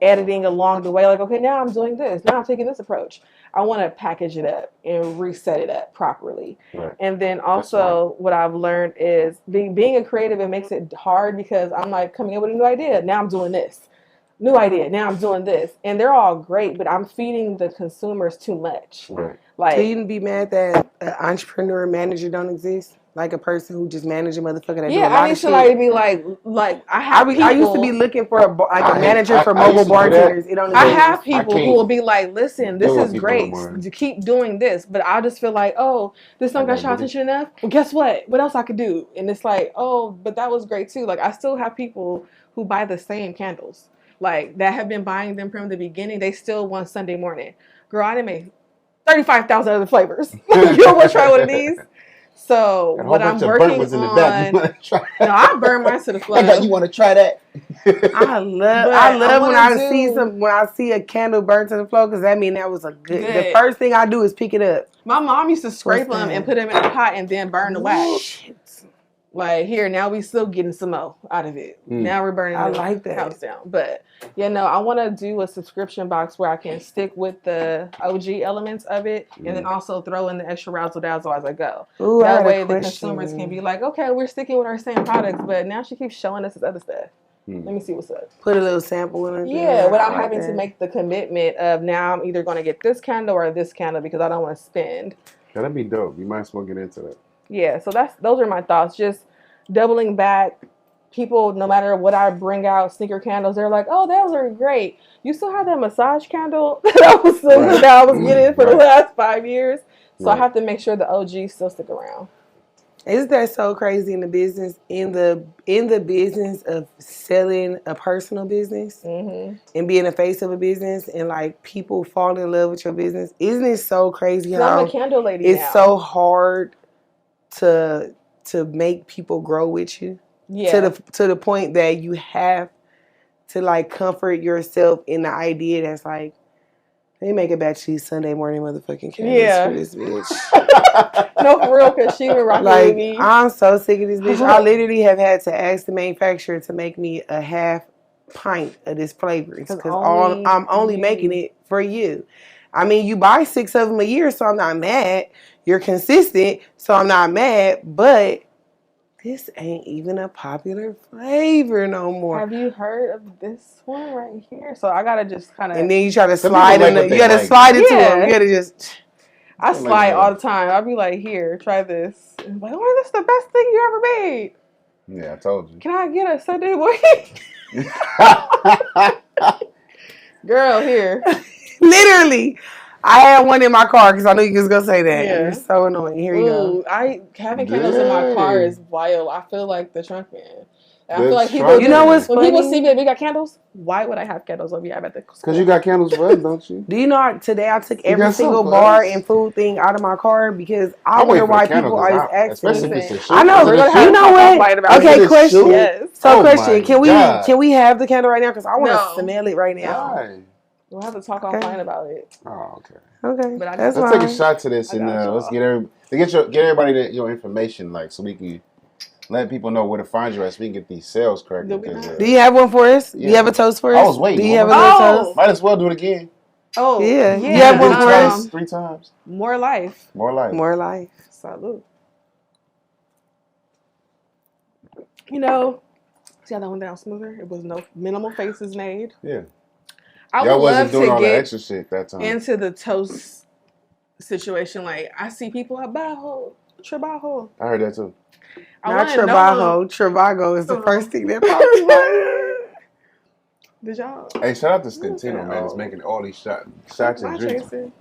editing along the way, like, okay, now I'm doing this, now I'm taking this approach. I want to package it up and reset it up properly. Right. And then also what I've learned is being a creative, it makes it hard because I'm like coming up with a new idea. Now I'm doing this. new idea. Now I'm doing this, and they're all great, but I'm feeding the consumers too much. Right. Like, So you can be mad that an entrepreneur manager don't exist? Like a person who just manage a motherfucker that do a lot I need of somebody shit? to be like I have people. I used to be looking for a manager for I used mobile to do that. bartenders. It don't I exist. have people who can't will be like, listen, this deal with is people great. no more. To keep doing this, but I just feel like, oh, this don't I got gotta your get it. attention enough. Well, guess what? What else I could do? And it's like, oh, but that was great too. Like, I still have people who buy the same candles, like that have been buying them from the beginning. They still want Sunday morning. Girl, I done made 35,000 other flavors. You don't want to try one of these? So Got a whole what I'm bunch of burnt working ones in the on, back. You wanna try? no, I burn mine to the floor. You want to try that? I love I when wanna I see a candle burnt to the floor because that means that was a good. The Good. first thing I do is pick it up. My mom used to scrape What's them that? and put them in a pot and then burn the wax. Shit. Like, here, now we still getting some more out of it. Now we're burning I the like that. house down. But, I want to do a subscription box where I can stick with the OG elements of it and then also throw in the extra razzle dazzle as I go. Ooh, I That got a way the question. consumers can be like, okay, we're sticking with our same products, but now she keeps showing us this other stuff. Let me see what's up. Put a little sample in it. Yeah, without I like having to that. make the commitment of now I'm either going to get this candle or this candle because I don't want to spend. That'd be dope. You might as well get into that. Yeah, so those are my thoughts. Just doubling back. People, no matter what I bring out, sneaker candles, they're like, oh, those are great. You still have that massage candle that was so good that I was getting for the last 5 years. So I have to make sure the OGs still stick around. Isn't that so crazy in the business? In the business of selling a personal business and being the face of a business, and like people fall in love with your business. Isn't it so crazy So how I'm a candle lady it's now. so hard to make people grow with you? Yeah. To the point that you have to like comfort yourself in the idea that's like, let me make a batch of these Sunday morning motherfucking candles for this bitch. No, for real, because she been rocking with Like, me. I'm so sick of this bitch. I literally have had to ask the manufacturer to make me a half pint of this flavor because I'm only making it for you. I mean, you buy 6 of them a year, so I'm not mad. You're consistent, so I'm not mad. But this ain't even a popular flavor no more. Have you heard of this one right here? So I gotta just kind of. And then you try to Some slide people in. like what You they gotta like. slide it to Yeah. them. You gotta just. I Something slide like that. all the time. I'll be like, here, try this. And I'm like, oh, this is the best thing you ever made. Yeah, I told you. Can I get a Sunday morning? Girl, here. Literally, I had one in my car because I knew you was gonna say that. Yeah. You're so annoying. Here you go. Ooh, having candles in my car Dang. is wild. I feel like the trunk man. I The feel like people. trunk You know what's when funny? people see me, we got candles. Why would I have candles over here? I'm at the Because you got candles for us, don't you? Do you know today I took You every got single some bar for us. and food thing out of my car because I I'm wonder waiting for why the people candles always ask me. especially if it's a shoe. I know. Is it a We're gonna shoe? have You know to what? fight about Okay, it. question. Yes. So Oh question, my can God. we have the candle right now? Because I want No. to smell it right now. Why? We'll have to talk Okay. offline about it. Oh, okay. Okay, But I that's got- Let's fine. take a shot to this I and got let's y'all. get everybody your information, like, so we can let people know where to find you at, so we can get these sales correct. Do we because, not? Do you have one for us? Do you Yeah. have a toast for us? I was waiting. Do you have a Hold little on. toast? might as well do it again. Oh, Yeah. yeah. You have Do one it for twice, us? 3 times. More life. More life. More life. Salud. You know, see how that went down smoother? It was no minimal faces made. Yeah. I Y'all would wasn't love doing to all that get extra shit that time. into the toast situation. Like, I see people at Bajo, Trabajo. I heard that too. I Not wanna know- Trabajo. Trabago is the first thing that pops in my head. Did y'all? Hey, shout out to Stentino, man. It's making all these shots Why, and drinks. Tracy?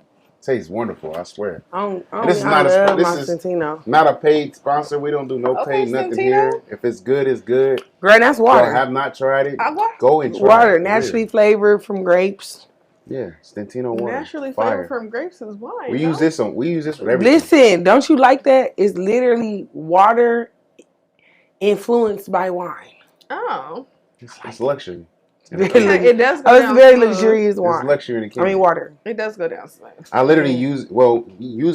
Tastes wonderful, I swear. I This is love not my this is Centino. not a paid sponsor. We don't do no Okay, paid nothing Stentino. here. If it's good, it's good. Girl, that's Y'all water. have not tried it, What? go and try Water, it. naturally flavored from grapes. Yeah, Stentino water. Naturally Fire. flavored from grapes is wine. We no? use this with everything. Listen, don't you like that? It's literally water influenced by wine. Oh. It's luxury. It does go Oh, it's down very smooth. luxurious It's wine. luxury in the I kingdom. mean, water. It does go down smooth. I literally use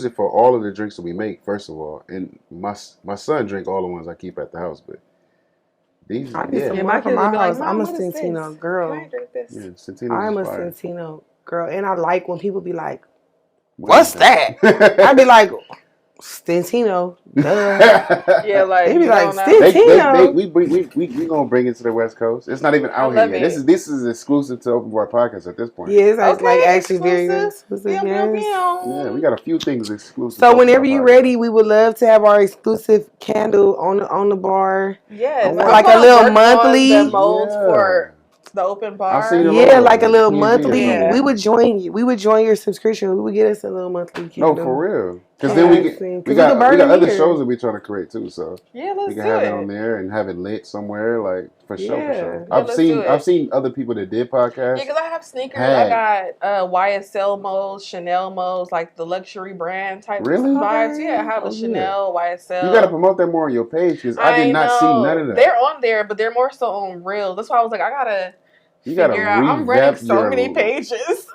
it for all of the drinks that we make, first of all. And my son drink all the ones I keep at the house, but these, I need some Yeah, more my for kids my would be like, house. Mom, I'm a what is Centino this? girl. Can I drink this? yeah, Centino's I'm a fire. Centino girl. And I like when people be like, what's that? I'd be like, Stentino. Duh. Yeah, like They be you like, don't know. we gonna bring it to the West Coast. It's not even out love here yet. it. This is exclusive to Open Bar Podcast at this point. Yeah, it's like, Okay, actually very exclusive. exclusive. Pew, pew, Yes. Yeah, we got a few things exclusive. So to Open whenever Bar you're Podcast. ready, we would love to have our exclusive candle on the bar. Yes, Like I'm a gonna little work on monthly- the molds Yeah. for the open bar. I've seen a Yeah, logo, like a little PNG or monthly. something. We would join you. We would join your subscription. We would get us a little monthly No, candle. for real. Because Yeah, then I've we seen- 'cause we we got could burn we got them other here. shows that we trying to create too. So Yeah, let's we can do have it. it on there and have it lit somewhere, like for sure, for Yeah. sure. Yeah, let's do it. I've seen other people that did podcasts. Yeah, because I have sneakers. Had- I got YSL molds, Chanel molds, like the luxury brand type Really? vibes. Yeah, I have Oh, a yeah. Chanel, YSL. You got to promote that more on your page because I did not see none of that. They're on there, but they're more so on Reels. That's why I was like, I gotta You got to figure out. I'm running revamp so your. many pages.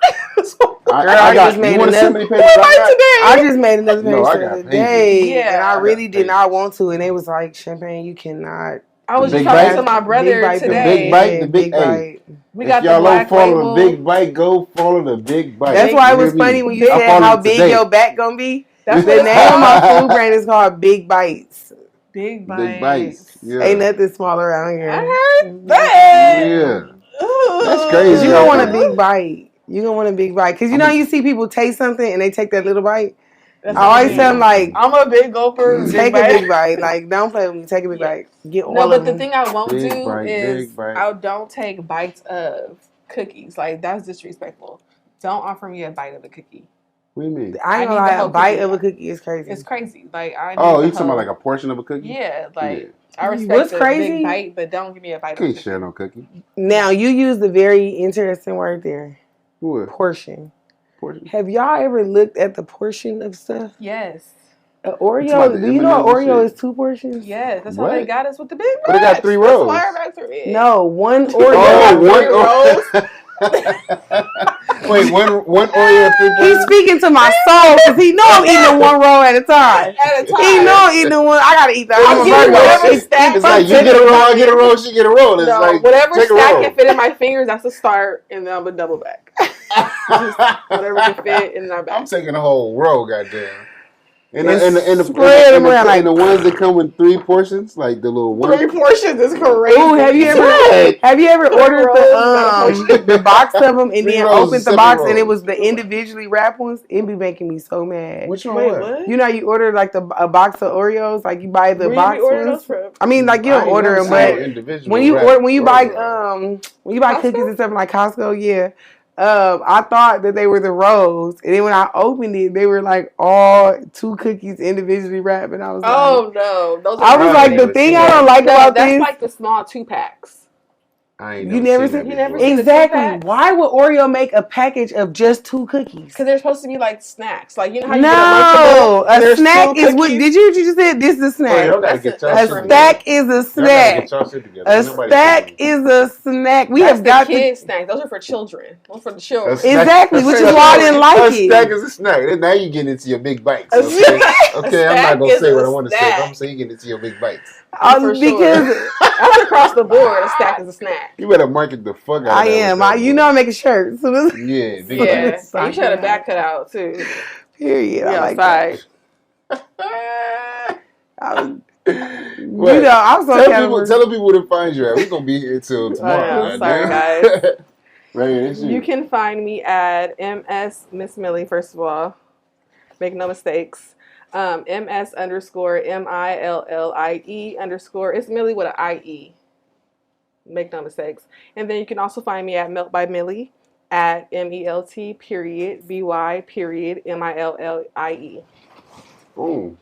I just made You want to see how another- many pages I got? I just made another page No, I the got other pages. day, Yeah. and I I got really did pages. not want to. And they was like, Champagne, you cannot. I was Big just talking bite? to my brother Big bite, today. The big bite, the big- hey. bite. We If got the y'all black don't follow label. the big bite, go follow the big bite. That's why it You was hear me? funny when you I said followed how it big today. your back gonna be. That's The what name it's of my called. food brand is called Big Bites. Big bites. Big bites. Yeah. Ain't nothing small around here. I heard that. Yeah. Ooh. That's crazy. Cause you don't want a big bite. You don't want a big bite. Cause you know you see people taste something and they take that little bite. That's I always me. tell them like, I'm a big gulper. take big a bite. big bite. Like don't play with me. Take a big Yeah. bite. Get all No, of but the them. thing I won't Big do bite, is big bite. I don't take bites of cookies. Like that's disrespectful. Don't offer me a bite of a cookie. What do you mean? I I ain't need gonna the lie. A whole bite cookie. of a cookie is crazy. It's crazy. Like I. Oh, need you the talking about whole- like a portion of a cookie? Yeah, like Yeah. I respect What's the crazy? big bite, but don't give me a bite. Can't of a share cookie. no cookie. Now you used a very interesting word there. What? Portion. Portion? Have y'all ever looked at the portion of stuff? Yes, An You talking about Oreo. the Do you know an M&Ms and Oreo shit? is 2 portions? yes. That's What? how they got us with the big. But they got bites. 3 That's rows. why everybody threw it. No, one Oh, Oreo. one Wait, one Oreo and 3 He's portions? speaking to my soul because he know I'm eating one roll at a time. At a time. He know I'm eating one. I gotta eat that. I'll I'm a give you Virgo. whatever It's- stack. It's like you get a roll, I get a roll, she get a roll. It's No, like whatever take a stack roll. can fit in my fingers, that's a start, and then I'm a double back. Whatever can fit in our I'm back. taking a whole row, goddamn. And And the spread them around and the like- ones that come with 3 portions, like the little one. 3 portions is crazy. Ooh, have you ever ordered rolls, the box of them and 3 then rolls, opened the 7 box and it rolls. was the individually wrapped ones? It'd be making me so mad. Which one? Wait, was? what? You know, how you order like a box of Oreos, like you buy the Where box you order ones. those from? I mean, like you I don't ain't order never them, seen no but individual when you wrap order, when you buy Oreo. Costco? cookies and stuff from like Costco, yeah. I thought that they were the rolls, and then when I opened it, they were like all 2 cookies individually wrapped, and I was like, Oh no, those are I was I've like, never the thing seen I don't that. like No, about that's this. like the small 2-packs. I ain't You never seen seen- that you never before. seen- Exactly. the 2-packs? Why would Oreo make a package of just 2 cookies? Because they're supposed to be like snacks. Like, you know how you No, get a Lunchable? and a there's snack 2 is what? cookies? Did you just said? This is a Hey, snack. y'all gotta That's get a- y'all A shit stack together. is a Y'all gotta snack. get y'all shit together. A Ain't nobody stack saying- is a snack. We That's have got the kid snacks. Those are for children. Those are for the children. A snack- Exactly, a which is snack- why I didn't like a it. snack is a snack. Now you getting into your big bites. A Okay, snack- okay. a I'm not snack gonna is say what a I want to say. snack. But I'm saying you getting into your big bites. For sure. Because That's across the board. A stack is a snack. You better market the fuck out of I that. am. with that You know boy. I'm making shirts. So this, Yeah, big Yeah. bites. And you should have a back cut out too. period. I Yeah, like that. outside. I was, What? you know, I was so Tell the people where to find you at. We're gonna be here till tomorrow. know. Sorry, goddamn. Right, it's You can find me at MS Miss Millie, first of all. Make no mistakes. MS _MILLIE _ it's Millie with an IE. Make no mistakes. And then you can also find me at Melt by Millie at MELT period BY period MILLIE. Boom.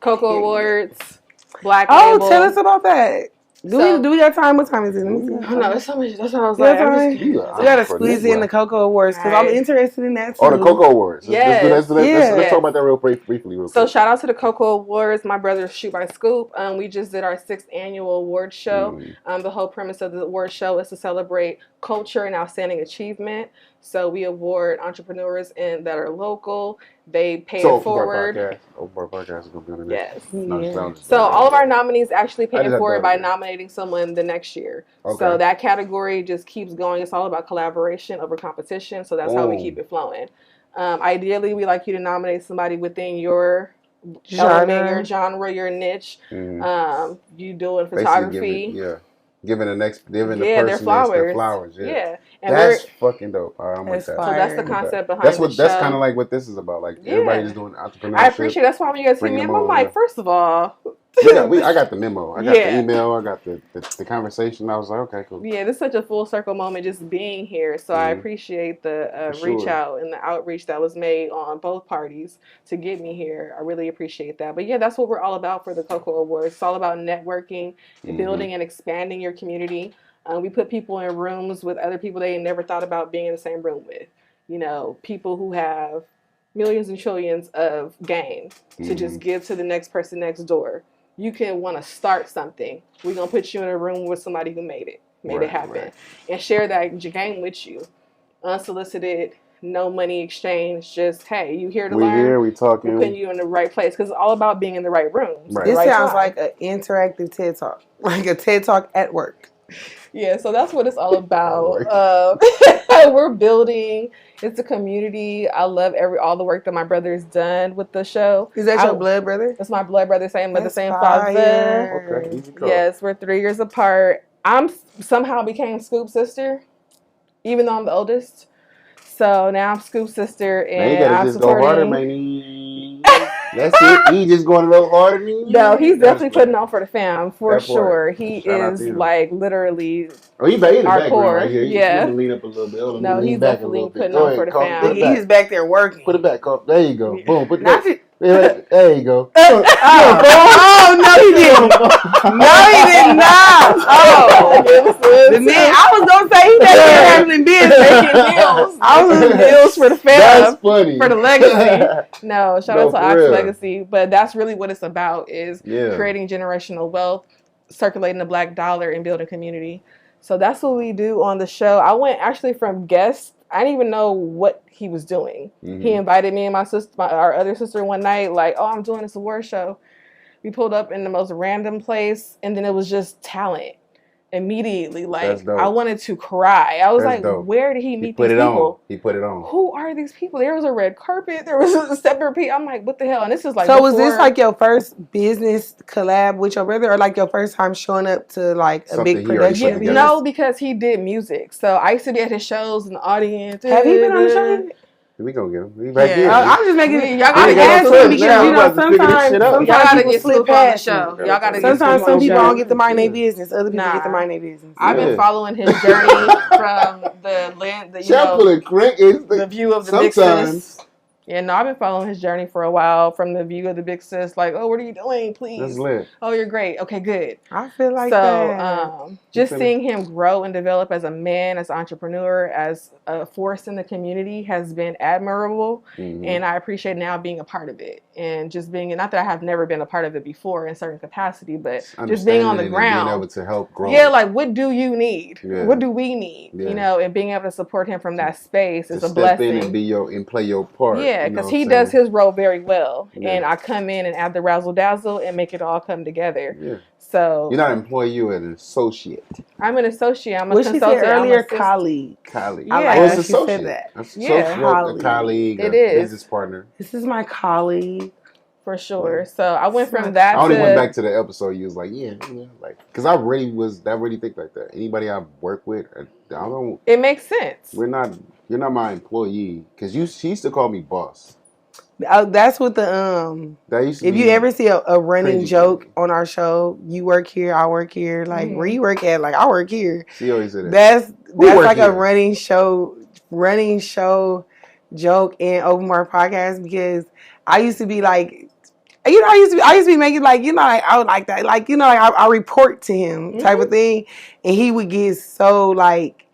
Coco Awards, Black Oh, Label. tell us about that. So- Do we got time? What time is it? Let me see. Oh, no, it's so much. That's what I was Yeah, like. I'm fine. just- You We gotta for squeeze this in the one. Coco Awards because I'm Right. interested in that too. Oh, the Coco Awards. Yes. Let's Yes. talk about that real briefly. So shout out to the Coco Awards, my brother Shoot by Scoop. We just did our 6th annual award show. The whole premise of the award show is to celebrate culture and outstanding achievement. So we award entrepreneurs that are local. They pay it forward. Open Bar Podcast is gonna be on there. Yes. Yeah. So all of our nominees actually pay I just it have forward to- by nominating someone the next year. Okay. So that category just keeps going. It's all about collaboration over competition. So that's how we Boom. keep it flowing. Ideally, we like you to nominate somebody within your element, your genre, your niche. Mhm. You doing Basically photography. giving the person Their flowers. their flowers. Yeah. And That's fucking dope. All right, I'm with That's that. so that's the fire. concept behind That's the what. show. That's kind of like what this is about. Like everybody's doing entrepreneurship. I appreciate. That's why when you guys hit Bring me them up, I'm on, like, yeah. first of all, I got the memo. I got Yeah. the email. I got the conversation. I was like, okay, cool. yeah, this is such a full circle moment just being here. So I appreciate the For reach sure. out and the outreach that was made on both parties to get me here. I really appreciate that. But yeah, that's what we're all about for the Coco Awards. It's all about networking, building and expanding your community. We put people in rooms with other people they never thought about being in the same room with. You know, people who have millions and trillions of gain to just give to the next person next door. You can want to start something. We're going to put you in a room with somebody who made it happen. And share that game with you. Unsolicited, no money exchange, just, hey, you here to learn? We here, we talking. We're putting you in the right place because it's all about being in the right rooms. Right. This right sounds time. like an interactive TED Talk. Like a TED Talk at work. Yeah, so that's what it's all about. We're building. It's a community. I love all the work that my brother's done with the show. Is that your blood brother? That's my blood brother, same mother, That's same fire. father. Okay, easy call. Yes, we're 3 years apart. I'm somehow became Scoop's sister, even though I'm the oldest. So now I'm Scoop's sister, Man, you and gotta I'm just go harder, supporting. man. That's it. He just going a little harder than you. No, he's That's definitely putting on for the fam, for That part. sure. He Shout out is to him. like literally. Oh, he back in the Our background core, right here. yeah. You can lean up a little bit. Hold on, No, lean he's back a definitely little bit. putting Go on for ahead, the Coco. fam. Put it back. He's back there working. Put it back, Coco. There you go. Boom. Put it Not back. it- There you go. Oh, no, he didn't. No, he did not. Oh, the man. I was gonna say he back there handling business, making deals. I was doing deals for the That's fam, funny. for the legacy. No, shout No, out to for Ox real. Legacy, but that's really what it's about: is Yeah. creating generational wealth, circulating the black dollar, and building community. So that's what we do on the show. I went actually from guest. I didn't even know what he was doing. He invited me and my sister, our other sister, one night. Like, oh, I'm doing this award show. We pulled up in the most random place, and then it was just talent. Immediately, like That's dope. I wanted to cry. I was That's like, dope. where did he He meet put these it people? on. He put it on. Who are these people? There was a red carpet. There was a separate people. I'm like, what the hell? And this is like, So was this before- like your first business collab with your brother, or like your first time showing up to like a Something big he already production? put together. No, because he did music. So I used to be at his shows in the audience. Have you been on the show? We gonna get him. We back Yeah. here. I'm just making. Y'all I gotta ain't get asking Scoop because now. you We know about to figure this sometimes shit out. Y'all gotta people get slip Scoop on the past you. show. Y'all gotta get Sometimes Scoop some on the people show. don't get to mind their Yeah. business. Other people get to Nah. mind their business. I've been Yeah. following his journey from Chapel crank is the view of the big sometimes. sis. Yeah, no, I've been following his journey for a while from the view of the big sis. Like, oh, what are you doing? Please. That's lit. Oh, you're great. Okay, good. I feel like So, that. just feel seeing him grow and develop as a man, as an entrepreneur, as a force in the community has been admirable. And I appreciate now being a part of it. And just being, not that I have never been a part of it before in a certain capacity, but just being on the Understanding and ground. being able to help grow. Yeah, like, what do you need? Yeah. What do we need? Yeah. You know, and being able to support him from that space to is a step blessing. in and play your part. Yeah, you know because what he I'm does saying? his role very well. Yeah. And I come in and add the razzle dazzle and make it all come together. Yeah. So You're not an employee, you're an associate. I'm an associate. I'm a What she consultant. said I'm earlier, a sis- colleague. Colleague. Yeah. I like Oh, that it's she said associate. that. Associate, Yeah. Colleague. a colleague, It a is. business partner. This is my colleague. For sure. So I went from that I only to went back to the episode. You was like, yeah, like, because I really think like that. Anybody I work with, I don't. it makes sense. You're not my employee because she used to call me boss. That's what the That used to If be you ever see a running cringy joke for me. on our show, you work here, I work here. Like where you work at? Like I work here. She always said that. That's work like here? a running show joke in Open Bar Podcast because I used to be like, I used to be making like, like I would like that, like like I report to him type of thing, and he would get so like,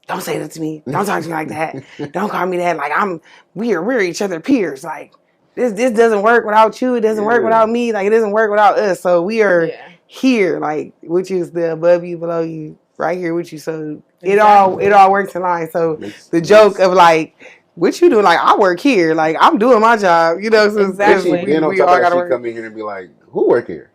don't say that to me, don't talk to me like that, don't call me that, like we're each other peers, like this doesn't work without you, it doesn't work without me, like it doesn't work without us, so we are here, like which is the above you, below you, right here with you, so it all works in line. So the joke of like, what you doing? Like I work here, like I'm doing my job, so Exactly. Then on we top all of that, gotta she work. come in here and be like, who work here?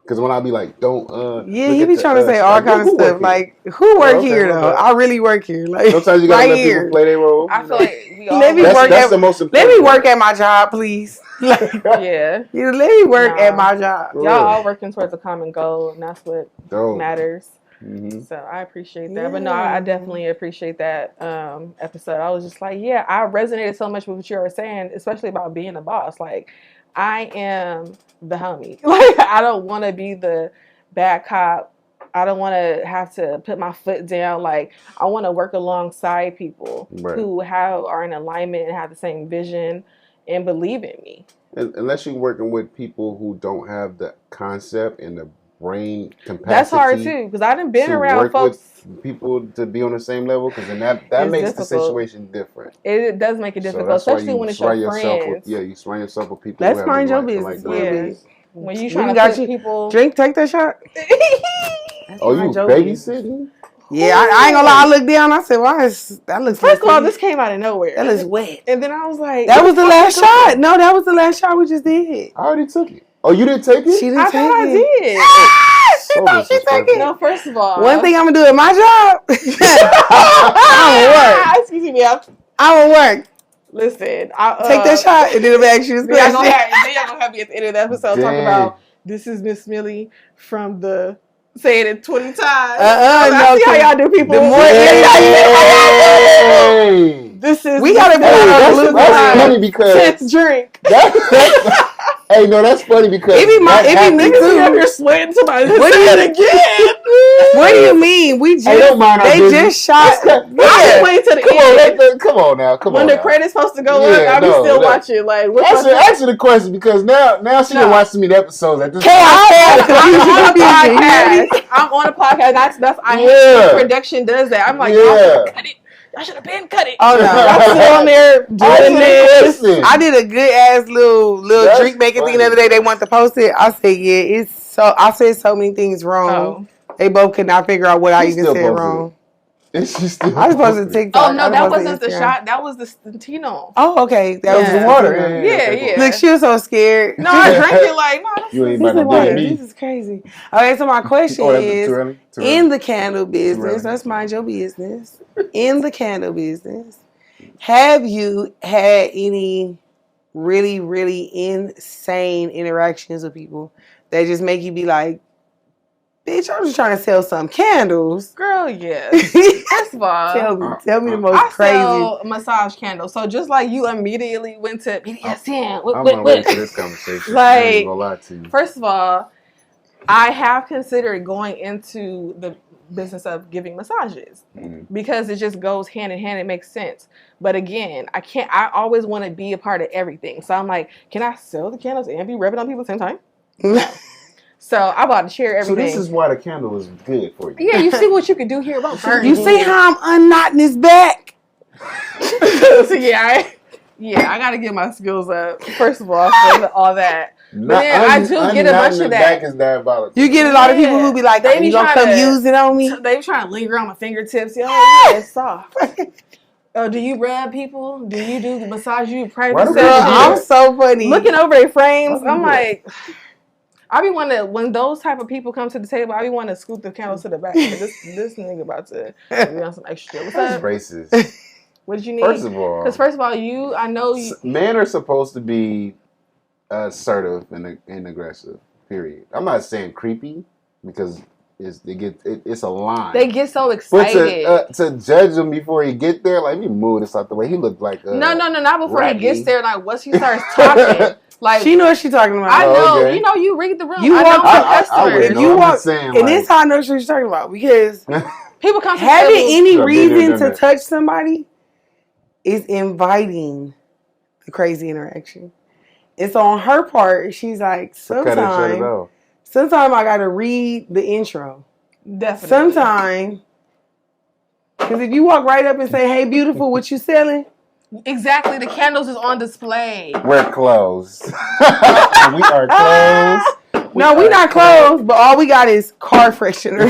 Because when I be like, don't. Yeah, look he at be the trying to say us, all like, kind of who work stuff. here? Like, who work Okay, here my though? bad. I really work here. Like, Sometimes you gotta right let here. people play their role. I feel like we all Let me work. work That's at- the most Let important. me work at my job, please. Like, Yeah. you let me work Nah. at my job. For Y'all real. all working towards a common goal, and that's what Dope. matters. Mm-hmm. So I appreciate that. But no, I Yeah. definitely appreciate that episode. I was just like, yeah, I resonated so much with what you were saying, especially about being a boss. Like, I am the homie. Like, I don't want to be the bad cop. I don't want to have to put my foot down. Like, I want to work alongside people Right. who are in alignment and have the same vision and believe in me. Unless you're working with people who don't have the concept and the brain capacity. That's hard too, because I done been to around work folks. with people to be on the same level, because then that It's makes difficult. the situation different. It does make it So difficult, that's why especially you when it's surround your yourself friends. with, you surround yourself with people. Let's who have mind the your like- business. like Yeah. minds. When you We trying to got put you. people, Drink, take that shot. Oh, you Mind your business. babysitting? Yeah, I ain't gonna lie. I looked down. I said, "Why is that looks?" First of all, messy. this came out of nowhere. that looks wet. And then I was like, That what was the fuck last is going shot. on? No, that was the last shot we just did. I already took it. Oh, you didn't take it? She didn't I take thought I it. did. She So thought she took disrespectful. it. No, first of all, One thing I'm gonna do at my job, Excuse me, I'm gonna work. listen. Take that shot, and then I'm ask you this Then y'all question. gonna have me at the end of the episode talk Dang. about this is Miss Millie from the say it 20 times. No, I see how y'all do people. the more- Hey! This is We gotta Miss put Millie. out a That's blue funny line. because 10th drink. hey, no, that's funny because It be my- that it be happens. niggas Niggas too. be up here sweating to my What do say you- it again. What do you mean? We just Hey, don't mind our they business. just shot. I just waiting to the Come on, end. come on now, come When on. the now. credits supposed to go Yeah, up, I be no, still no. watching. Like, what's Answer the question because now she done watched so many episodes at this point. I'm on a Chaos. podcast. I'm on a podcast. That's I hate Yeah. when production does that. I'm like, Yeah. y'all should have cut it. Y'all should have been cut it. Oh no! Y'all still on there doing this. Listen. I did a good ass little That's drink making thing the other day. They want to post it. I said, yeah, it's so. I said so many things wrong. Oh. They both could not figure out what I She even still said posted wrong. It's just still I was posted to TikTok. Oh no, I that posted wasn't the Instagram. shot. That was the Stantino. Oh, okay. That was Yeah. just water. water. Yeah, okay, yeah. cool. Look, she was so scared. No, I drank it like no. This You ain't is about to Water. do me. This is crazy. Okay, so my question Oh, that's too is: early? Too early? in the candle early. business, let's mind your business. In the candle business, have you had any really, really insane interactions with people that just make you be like, bitch, I'm just trying to sell some candles? girl. Yes. First of all, Tell me the most I crazy. sell massage candles. So just like you immediately went to BDSM. I'm gonna wait for this conversation. I Like, ain't gonna lie to you. First of all, I have considered going into the business of giving massages because it just goes hand in hand. It makes sense. But again, I can't. I always want to be a part of everything. So I'm like, can I sell the candles and be rubbing on people at the same time? So I bought to share So everything. this is why the candle is good for you. Yeah, you see what you can do here about burning. You see how I'm unknotting his back? So I got to get my skills up first of all for all that. But then I do get a bunch of that. Back is diabolical. You get a lot of people who be like, They be you gonna trying come to- use it on me? They trying to linger on my fingertips. Yeah, it's soft. Oh, do you rub people? Do you do massage? You private Why do Girl, people do sessions? I'm so funny. Looking over their frames, Why do I'm you do like, I be wanting to, when those type of people come to the table, I be wanting to scoot the candles to the back. Like, this nigga about to be on some extra. What's That's up? racist. What did you need? First of all, Because first of all, I know you. men are supposed to be assertive and aggressive. Period. I'm not saying creepy because it's a line. They get so But excited. to judge him before he get there, like, let me move this out the way. He looked like No, not before Ratty. he gets there. Like once he starts talking, like She know what she talking about. I know, okay. you know, you read the room. You I walk- know my I customers. wouldn't know. You I'm walk- just saying, and like, this how I know what she's talking about, because People come to having tables- any I've been there, reason done to that. touch somebody is inviting the crazy interaction. It's on her part. She's like, cut it, shut it sometimes off. I gotta read the intro. Definitely. Sometimes, because if you walk right up and say, "Hey, beautiful, what you selling?" Exactly. The candles is on display. We're closed. We are closed. No, we not closed, but all we got is car freshener.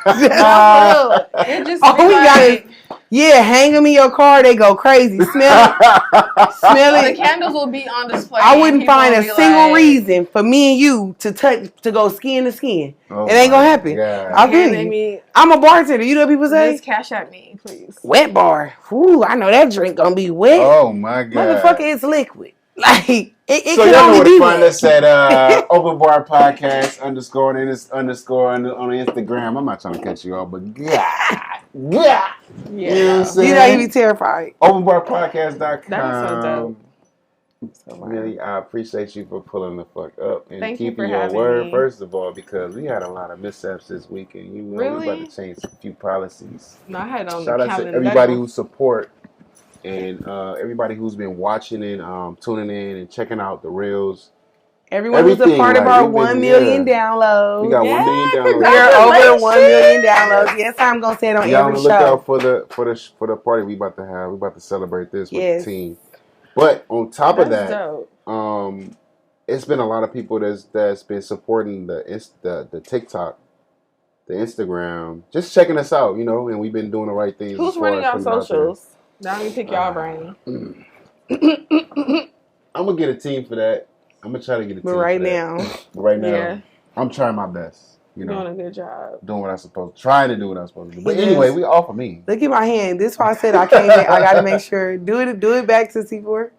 No, for real. It just All be we got like, Yeah, hang them in your car. They go crazy. Smell it. Smell The it. candles will be on display. I and wouldn't people find will a be single like, reason for me and you to go skin to skin. Oh It ain't my gonna happen. God. I feel Handing you. me I'm a bartender. You know what people say? this cash at me, please. Wet bar. Ooh, I know that drink gonna be wet. Oh my God. Motherfucker, it's liquid. Like it So can y'all know only where be to find wet. us at Open Bar Podcast underscore and this underscore on the Instagram. I'm not trying to cut you off, but yeah. You know what I'm Yeah. saying? You know you be terrified. OpenBarPodcast.com. That's so dope. Millie, I appreciate you for pulling the fuck up and Thank you keeping for your having word, me. first of all, because we had a lot of mishaps this weekend. You know, we Really? about to change a few policies. No, I had on Shout the out to calendar. everybody who support and everybody who's been watching and tuning in and checking out the reels. Everyone who's a Everything, part of like, our we've been- 1 million yeah. downloads. We got 1 million downloads. We are over 1 million downloads. Yes, I'm gonna say it on Be on every the lookout show. for the party we about to have. We about to celebrate this with Yes. the team. But on top of That's that, dope. it's been a lot of people that's been supporting the TikTok, the Instagram, just checking us out, you know, and we've been doing the right things. Who's as far running as our putting it out there. socials? Now you pick y'all brain. I'm gonna get a team for that. I'm gonna try to get a team. But right for that. now, But right now, Yeah. I'm trying my best. You know, Doing a good job. doing what I'm supposed to, trying to do what I'm supposed to do. But Yes. anyway, we all for me. look at my hand. This is why I said I can't. I gotta make sure. Do it back to C4.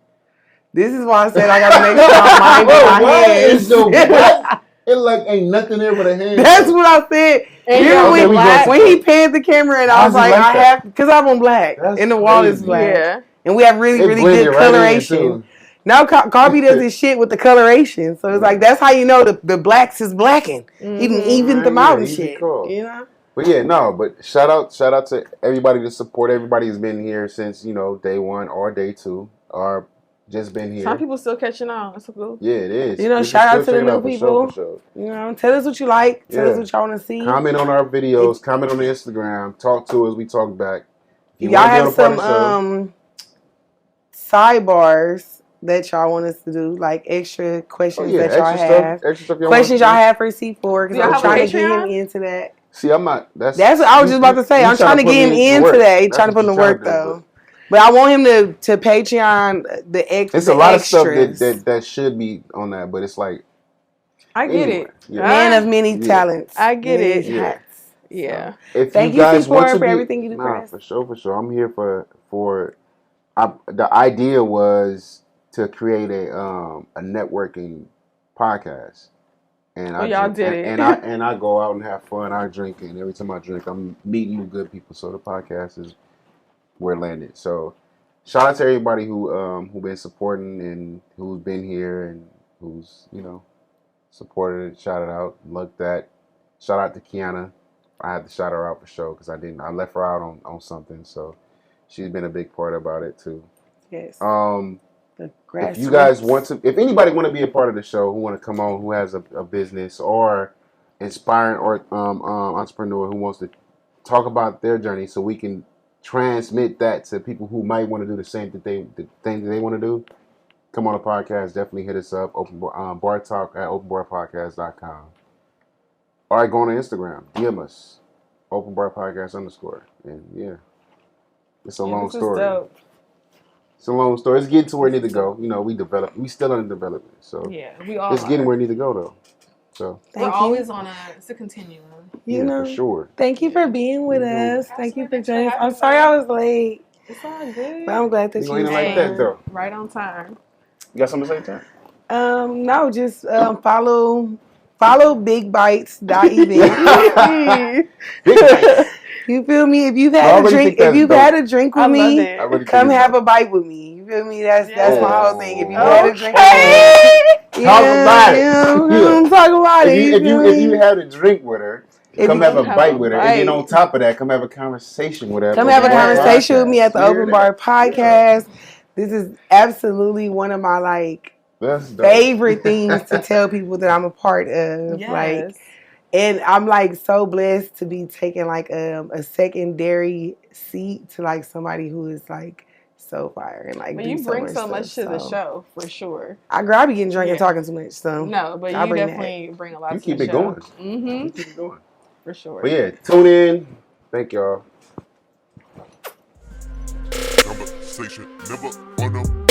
This is why I said I gotta make sure I'm minding my What hands. is the what? It like ain't nothing there but a hand. That's what I said. And You know you're we black. when he panned the camera and I was How's it like, like I that? have because I'm on black That's and the wall is crazy. black. Yeah. And we have really It really blended good right in, coloration. too. Now Carby does his shit with the coloration, so it's like that's how you know the blacks is blacking. He done evened them out and Easy shit. call. You know. But yeah, no. But shout out to everybody to support. Everybody who's been here since day 1 or day 2 or just been here. Some people still catching on. That's cool. Yeah, it is. You know, We shout out still to the check it new out for people. For sure. You know, tell us what you like. Tell us Yeah. what y'all want to see. Comment on our videos. Comment on the Instagram. Talk to us. We talk back. If Y'all wanna be on have a part of the show, some sidebars that y'all want us to do, like extra questions that y'all extra have. stuff. Extra stuff. Questions y'all have for C4 Do because y'all I'm have a trying to get him Patreon? into that. See, I'm not. That's what I was just about to say. I'm trying to get him into that. Trying to put him to work though. But I want him to Patreon the extra. It's a lot of stuff that should be on that, but it's like I get anyway, it. yeah. Man of many talents. I get many it. hats. Yeah. If Thank you guys C4 want to for be, everything you do for us. for sure. I'm here for. The idea was to create a networking podcast, and y'all did it. and I go out and have fun. I drink, and every time I drink, I'm meeting new good people. So the podcast is where it landed. So shout out to everybody who been supporting and who's been here and who's supported it, shouted out, looked at. Shout out to Kiana. I had to shout her out for sure because I left her out on something. So she's been a big part about it too. Yes. If you guys if anybody want to be a part of the show, who want to come on, who has a business or inspiring or entrepreneur who wants to talk about their journey, so we can transmit that to people who might want to do the same thing that they want to do, come on the podcast. Definitely hit us up. Bar talk at openbarpodcast.com. All right, go on to Instagram. DM us. openbarpodcast_. And yeah, it's a long story. Dope. It's a long story. It's getting to where it need to go. We still in development. So yeah, we all. It's getting where it need to go though. So we're always on it's a continuum. You know, for sure. Thank you for being with us. Absolutely. Thank you for joining us. I'm sorry I was late. It's all good. But I'm glad that you ain't like that though. Right on time. You got something to say, Tom? No, just follow Big Bites event. Big Bites. You feel me? If you've had a drink with me, come have a bite with me. You feel me? That's my whole thing. If you had a drink with me, talk about it. Talk about it. If you had a drink with her, come have a bite with her, and then on top of that, come have a conversation with her. Come have a conversation with me at the Open Bar Podcast. This is absolutely one of my favorite things to tell people that I'm a part of. Yes. And I'm so blessed to be taking a secondary seat to somebody who is so fire and But you bring so much to the show for sure. I be getting drunk and talking too much. So no, but you definitely bring a lot. You to keep the it show. going. Mm-hmm. You keep it going For sure. But yeah, tune in. Thank y'all. conversation, never on a